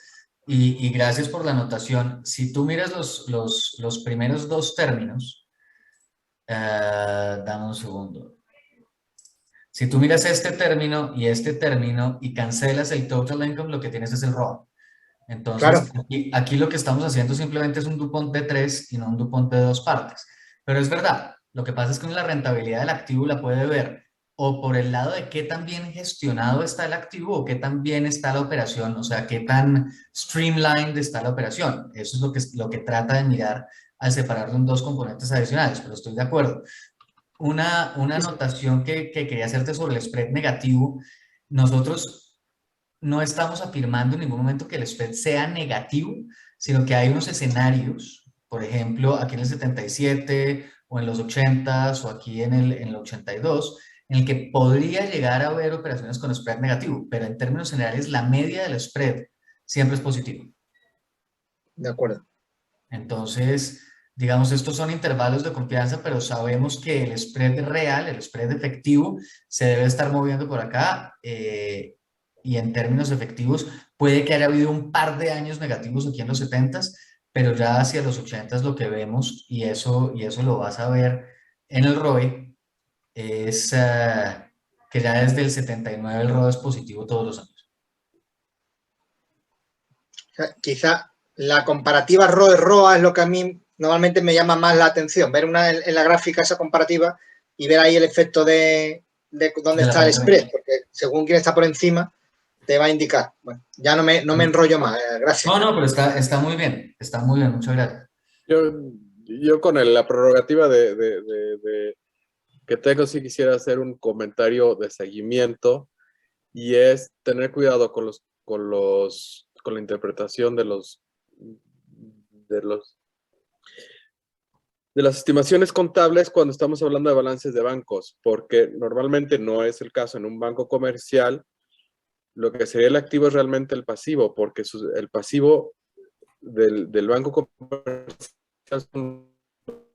y gracias por la anotación. Si tú miras los primeros dos términos, dame un segundo. Si tú miras este término y cancelas el total income, lo que tienes es el ROA. Entonces, Claro. aquí lo que estamos haciendo simplemente es un DuPont de 3 y no un DuPont de 2 partes. Pero es verdad, lo que pasa es que la rentabilidad del activo la puede ver o por el lado de qué tan bien gestionado está el activo o qué tan bien está la operación, o sea, qué tan streamlined está la operación. Eso es lo que trata de mirar al separarlo en dos componentes adicionales, pero estoy de acuerdo. Una anotación que quería hacerte sobre el spread negativo. Nosotros no estamos afirmando en ningún momento que el spread sea negativo, sino que hay unos escenarios, por ejemplo, aquí en el 77 o en los 80s o aquí en el 82, en el que podría llegar a haber operaciones con spread negativo, pero en términos generales la media del spread siempre es positivo. De acuerdo. Entonces, digamos, estos son intervalos de confianza, pero sabemos que el spread real, el spread efectivo, se debe estar moviendo por acá y en términos efectivos puede que haya habido un par de años negativos aquí en los 70s, pero ya hacia los 80s lo que vemos, y eso lo vas a ver en el ROE, es que ya desde el 79 el ROE es positivo todos los años. Quizá la comparativa ROE-ROA es lo que a mí normalmente me llama más la atención, ver en la gráfica esa comparativa y ver ahí el efecto de dónde está el spread, porque según quién está por encima te va a indicar. Bueno, ya no me enrollo más, gracias. No, pero está muy bien, muchas gracias. Yo con la prerrogativa de que tengo, sí quisiera hacer un comentario de seguimiento, y es tener cuidado con la interpretación de las estimaciones contables cuando estamos hablando de balances de bancos, porque normalmente no es el caso en un banco comercial. Lo que sería el activo es realmente el pasivo, porque el pasivo del banco comercial son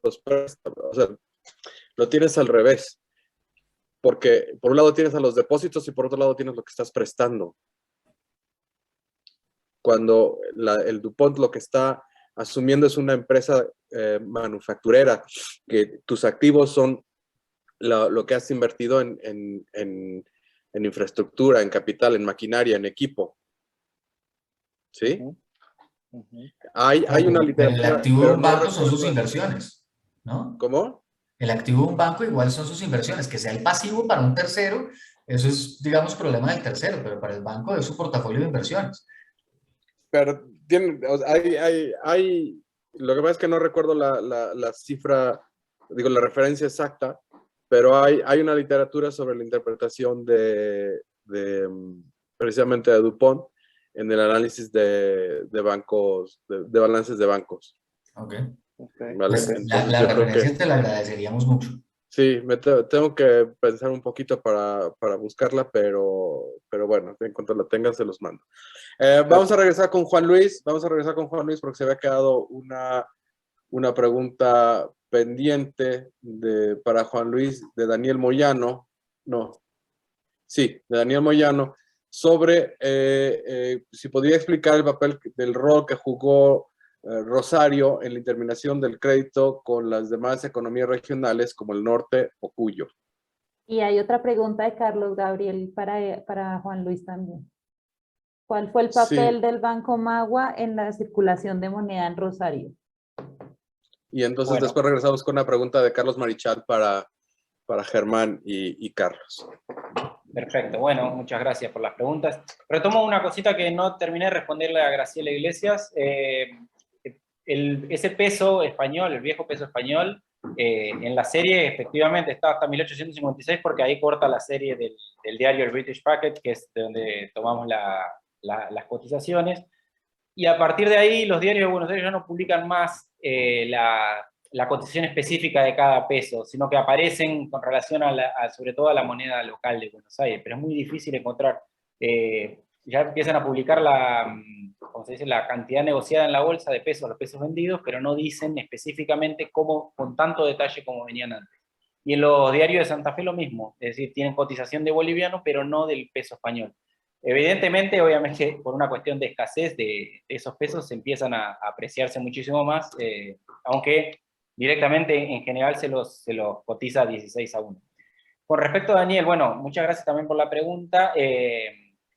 los préstamos. O sea, lo tienes al revés, porque por un lado tienes a los depósitos y por otro lado tienes lo que estás prestando. Cuando el DuPont lo que está asumiendo es una empresa manufacturera, que tus activos son lo que has invertido en infraestructura, en capital, en maquinaria, en equipo. ¿Sí? Hay una literatura. El activo de un banco son sus inversiones, ¿no? ¿Cómo? El activo de un banco igual son sus inversiones. Que sea el pasivo para un tercero, eso es, digamos, problema del tercero, pero para el banco es su portafolio de inversiones. Pero lo que pasa es que no recuerdo la cifra, digo, la referencia exacta, pero hay una literatura sobre la interpretación precisamente de DuPont en el análisis de bancos, de balances de bancos. Ok. Vale, Pues la referencia te la agradeceríamos mucho. Sí, tengo que pensar un poquito para buscarla, pero bueno, en cuanto la tenga se los mando. Vamos a regresar con Juan Luis, porque se había quedado una pregunta pendiente para Juan Luis de Daniel Moyano, de Daniel Moyano, sobre si podría explicar el papel del rol que jugó Rosario en la interminación del crédito con las demás economías regionales como el norte o Cuyo. Y hay otra pregunta de Carlos Gabriel para Juan Luis también. ¿Cuál fue el papel del Banco Magua en la circulación de moneda en Rosario? Y entonces después regresamos con una pregunta de Carlos Marichal para Germán y Carlos. Perfecto, bueno, muchas gracias por las preguntas. Retomo una cosita que no terminé de responderle a Graciela Iglesias. ese peso español, el viejo peso español, en la serie efectivamente está hasta 1856 porque ahí corta la serie del diario el British Packet, que es de donde tomamos las cotizaciones, y a partir de ahí los diarios de Buenos Aires ya no publican más la cotización específica de cada peso, sino que aparecen con relación sobre todo a la moneda local de Buenos Aires, pero es muy difícil encontrar. Ya empiezan a publicar ¿cómo se dice?, la cantidad negociada en la bolsa de pesos, los pesos vendidos, pero no dicen específicamente cómo, con tanto detalle como venían antes. Y en los diarios de Santa Fe lo mismo, es decir, tienen cotización de boliviano, pero no del peso español. Evidentemente, obviamente, por una cuestión de escasez de esos pesos, se empiezan a apreciarse muchísimo más, aunque directamente en general se los cotiza 16-1. Con respecto a Daniel, bueno, muchas gracias también por la pregunta.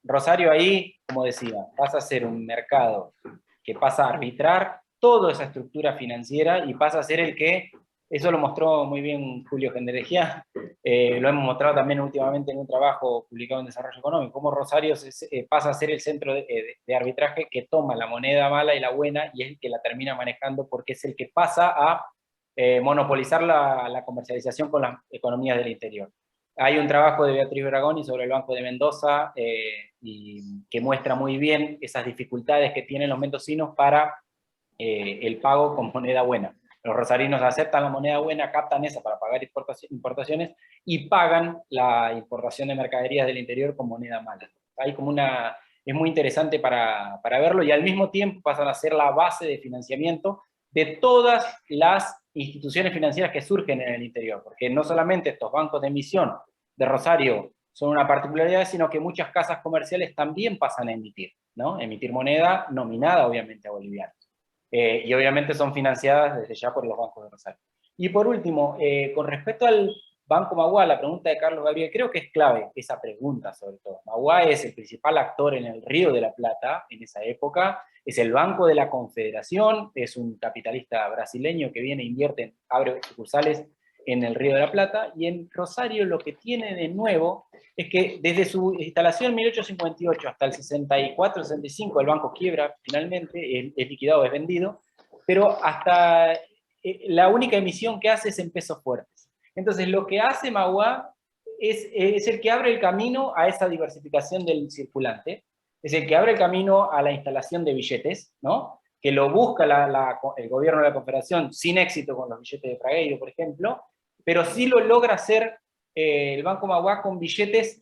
Rosario ahí, como decía, pasa a ser un mercado que pasa a arbitrar toda esa estructura financiera y pasa a ser el que, eso lo mostró muy bien Julio Genderejía, lo hemos mostrado también últimamente en un trabajo publicado en Desarrollo Económico, cómo Rosario pasa a ser el centro de arbitraje que toma la moneda mala y la buena y es el que la termina manejando porque es el que pasa a monopolizar la comercialización con las economías del interior. Hay un trabajo de Beatriz Bragoni sobre el Banco de Mendoza y que muestra muy bien esas dificultades que tienen los mendocinos para el pago con moneda buena. Los rosarinos aceptan la moneda buena, captan esa para pagar importaciones y pagan la importación de mercaderías del interior con moneda mala. Hay como es muy interesante para verlo y al mismo tiempo pasan a ser la base de financiamiento de todas las instituciones financieras que surgen en el interior, porque no solamente estos bancos de emisión de Rosario son una particularidad, sino que muchas casas comerciales también pasan a emitir, ¿no? Emitir moneda nominada obviamente a bolivianos. Y obviamente son financiadas desde ya por los bancos de Rosario. Y por último, con respecto al Banco Magua, la pregunta de Carlos Gabriel, creo que es clave esa pregunta sobre todo. Magua es el principal actor en el Río de la Plata en esa época, es el Banco de la Confederación, es un capitalista brasileño que viene, invierte, abre sucursales en el Río de la Plata, y en Rosario lo que tiene de nuevo es que desde su instalación en 1858 hasta el 64-65 el banco quiebra finalmente, es liquidado, es vendido, pero hasta la única emisión que hace es en pesos fuertes. Entonces lo que hace Magua es el que abre el camino a esa diversificación del circulante, es el que abre el camino a la instalación de billetes, ¿no? Que lo busca el gobierno de la Confederación sin éxito con los billetes de Fragueiro, por ejemplo, pero sí lo logra hacer el Banco Magua con billetes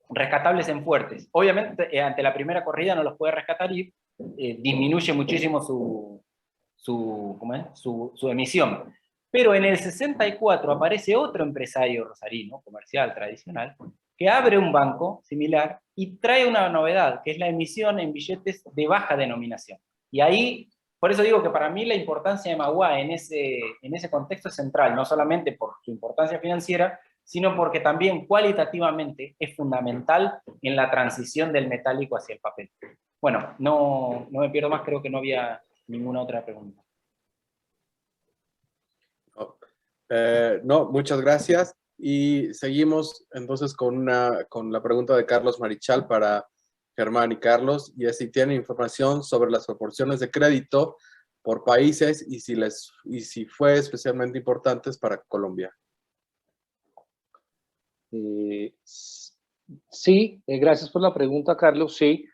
rescatables en fuertes. Obviamente, ante la primera corrida no los puede rescatar y disminuye muchísimo su emisión. Pero en el 64 aparece otro empresario rosarino, comercial, tradicional, que abre un banco similar y trae una novedad, que es la emisión en billetes de baja denominación. Y ahí, por eso digo que para mí la importancia de Magua en ese contexto es central, no solamente por su importancia financiera, sino porque también cualitativamente es fundamental en la transición del metálico hacia el papel. Bueno, no me pierdo más, creo que no había ninguna otra pregunta. No, muchas gracias. Y seguimos entonces con la pregunta de Carlos Marichal para Germán y Carlos, y es si tienen información sobre las proporciones de crédito por países y si fue especialmente importantes para Colombia. Sí, gracias por la pregunta, Carlos. Sí,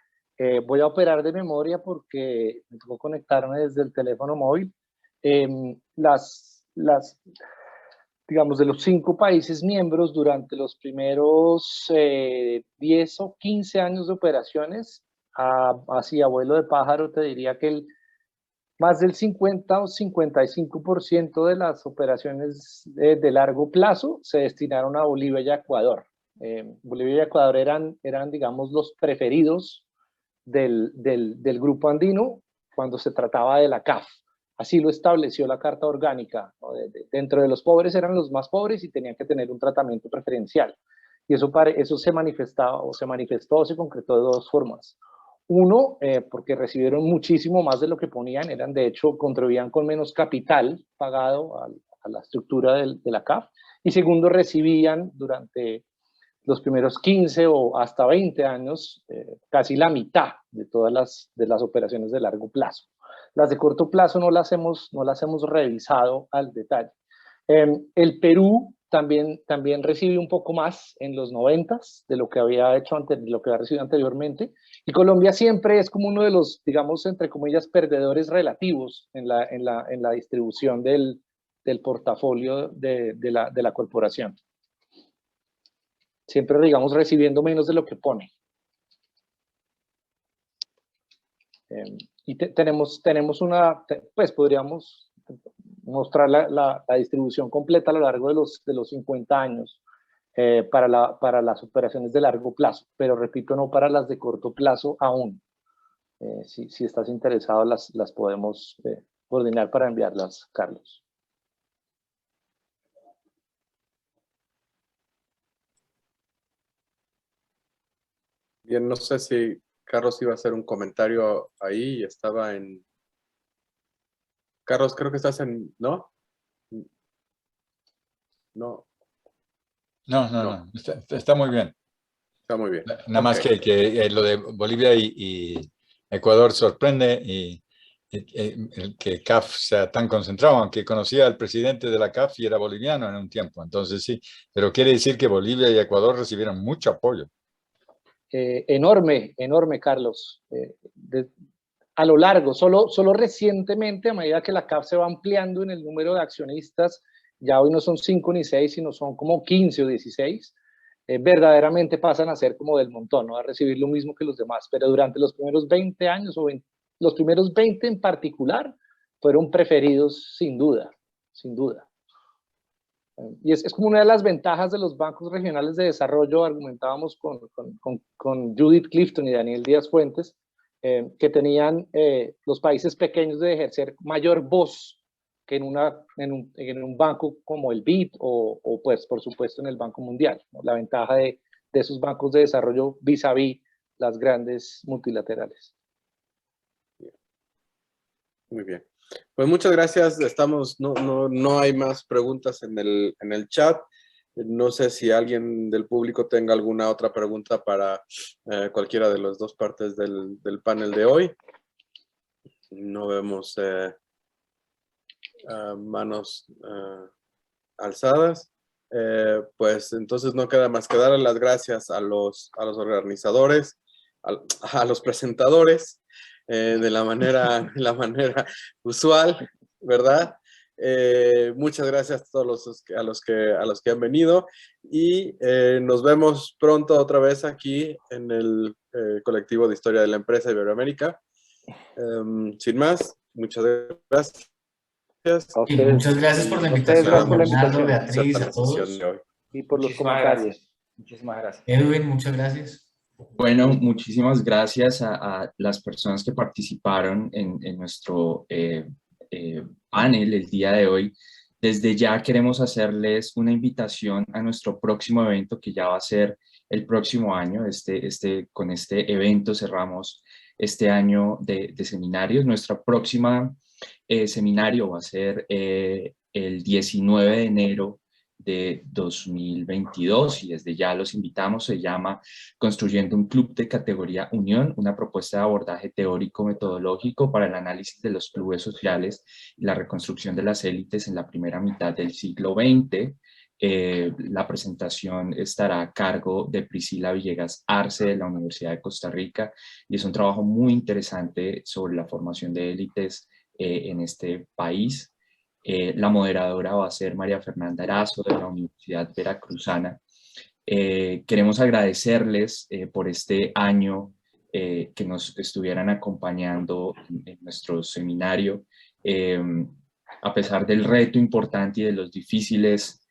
voy a operar de memoria porque me tocó conectarme desde el teléfono móvil. Digamos, de los 5 países miembros durante los primeros 10 o 15 años de operaciones, así a vuelo de pájaro te diría que más del 50 o 55% de las operaciones de largo plazo se destinaron a Bolivia y a Ecuador. Bolivia y Ecuador eran, digamos, los preferidos del grupo andino cuando se trataba de la CAF. Así lo estableció la Carta Orgánica, ¿no? Dentro de los pobres eran los más pobres y tenían que tener un tratamiento preferencial. Y eso se manifestaba o se concretó de 2 formas. Uno, porque recibieron muchísimo más de lo que ponían, de hecho, contribuían con menos capital pagado a la estructura de la CAF. Y segundo, recibían durante los primeros 15 o hasta 20 años, casi la mitad de todas las operaciones de largo plazo. Las de corto plazo no las hemos revisado al detalle. El Perú también recibe un poco más en los 90s de lo que había hecho antes, de lo que había recibido anteriormente. Y Colombia siempre es como uno de los, digamos, entre comillas, perdedores relativos en la distribución del portafolio de la corporación. Siempre, digamos, recibiendo menos de lo que pone. Y tenemos pues podríamos mostrar la distribución completa a lo largo de los 50 años para las operaciones de largo plazo, pero repito, no para las de corto plazo aún. Si estás interesado, las podemos coordinar para enviarlas, Carlos. Bien, no sé si Carlos iba a hacer un comentario ahí y estaba en... Carlos, creo que estás en... ¿No? No. No. Está muy bien. Está muy bien. Nada más que lo de Bolivia y Ecuador sorprende y el que CAF sea tan concentrado, aunque conocía al presidente de la CAF y era boliviano en un tiempo. Entonces sí, pero quiere decir que Bolivia y Ecuador recibieron mucho apoyo. Enorme, Carlos. A lo largo, solo recientemente, a medida que la CAF se va ampliando en el número de accionistas, ya hoy no son 5 ni 6, sino son como 15 o 16, verdaderamente pasan a ser como del montón, ¿no? A recibir lo mismo que los demás, pero durante los primeros 20 años, los primeros 20 en particular, fueron preferidos sin duda, sin duda. Y es como una de las ventajas de los bancos regionales de desarrollo, argumentábamos con Judith Clifton y Daniel Díaz Fuentes, que tenían los países pequeños de ejercer mayor voz que en un banco como el BID o pues por supuesto en el Banco Mundial, ¿no? La ventaja de esos bancos de desarrollo vis a vis las grandes multilaterales. Muy bien. Pues muchas gracias. No hay más preguntas en el chat. No sé si alguien del público tenga alguna otra pregunta para cualquiera de las dos partes del panel de hoy. No vemos manos alzadas. Pues entonces no queda más que darle las gracias a los organizadores, a los presentadores, de la manera usual, ¿verdad? Muchas gracias a todos a los que han venido y nos vemos pronto otra vez aquí en el colectivo de historia de la empresa Iberoamérica. Sin más, muchas gracias. Y muchas gracias por la invitación, Bernardo, Beatriz, a todos. Y por los comentarios. Muchísimas gracias. Edwin, muchas gracias. Bueno, muchísimas gracias a las personas que participaron en nuestro panel el día de hoy. Desde ya queremos hacerles una invitación a nuestro próximo evento que ya va a ser el próximo año. Con este evento cerramos este año de seminarios. Nuestra próxima seminario va a ser el 19 de enero de 2022 y desde ya los invitamos. Se llama Construyendo un Club de Categoría Unión, una propuesta de abordaje teórico-metodológico para el análisis de los clubes sociales y la reconstrucción de las élites en la primera mitad del siglo XX. La presentación estará a cargo de Priscila Villegas Arce de la Universidad de Costa Rica y es un trabajo muy interesante sobre la formación de élites en este país. La moderadora va a ser María Fernanda Erazo de la Universidad Veracruzana. Queremos agradecerles por este año que nos estuvieran acompañando en nuestro seminario. A pesar del reto importante y de los difíciles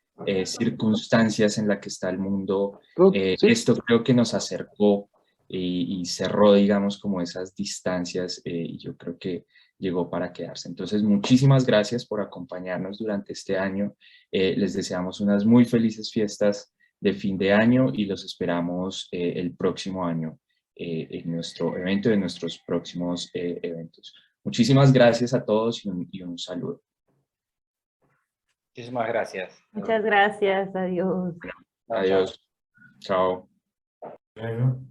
circunstancias en las que está el mundo, esto creo que nos acercó y cerró, digamos, como esas distancias y yo creo que llegó para quedarse. Entonces, muchísimas gracias por acompañarnos durante este año. Les deseamos unas muy felices fiestas de fin de año y los esperamos el próximo año en nuestro evento y en nuestros próximos eventos. Muchísimas gracias a todos y un saludo. Muchísimas gracias. Muchas gracias. Adiós. Adiós. Chao. Luego.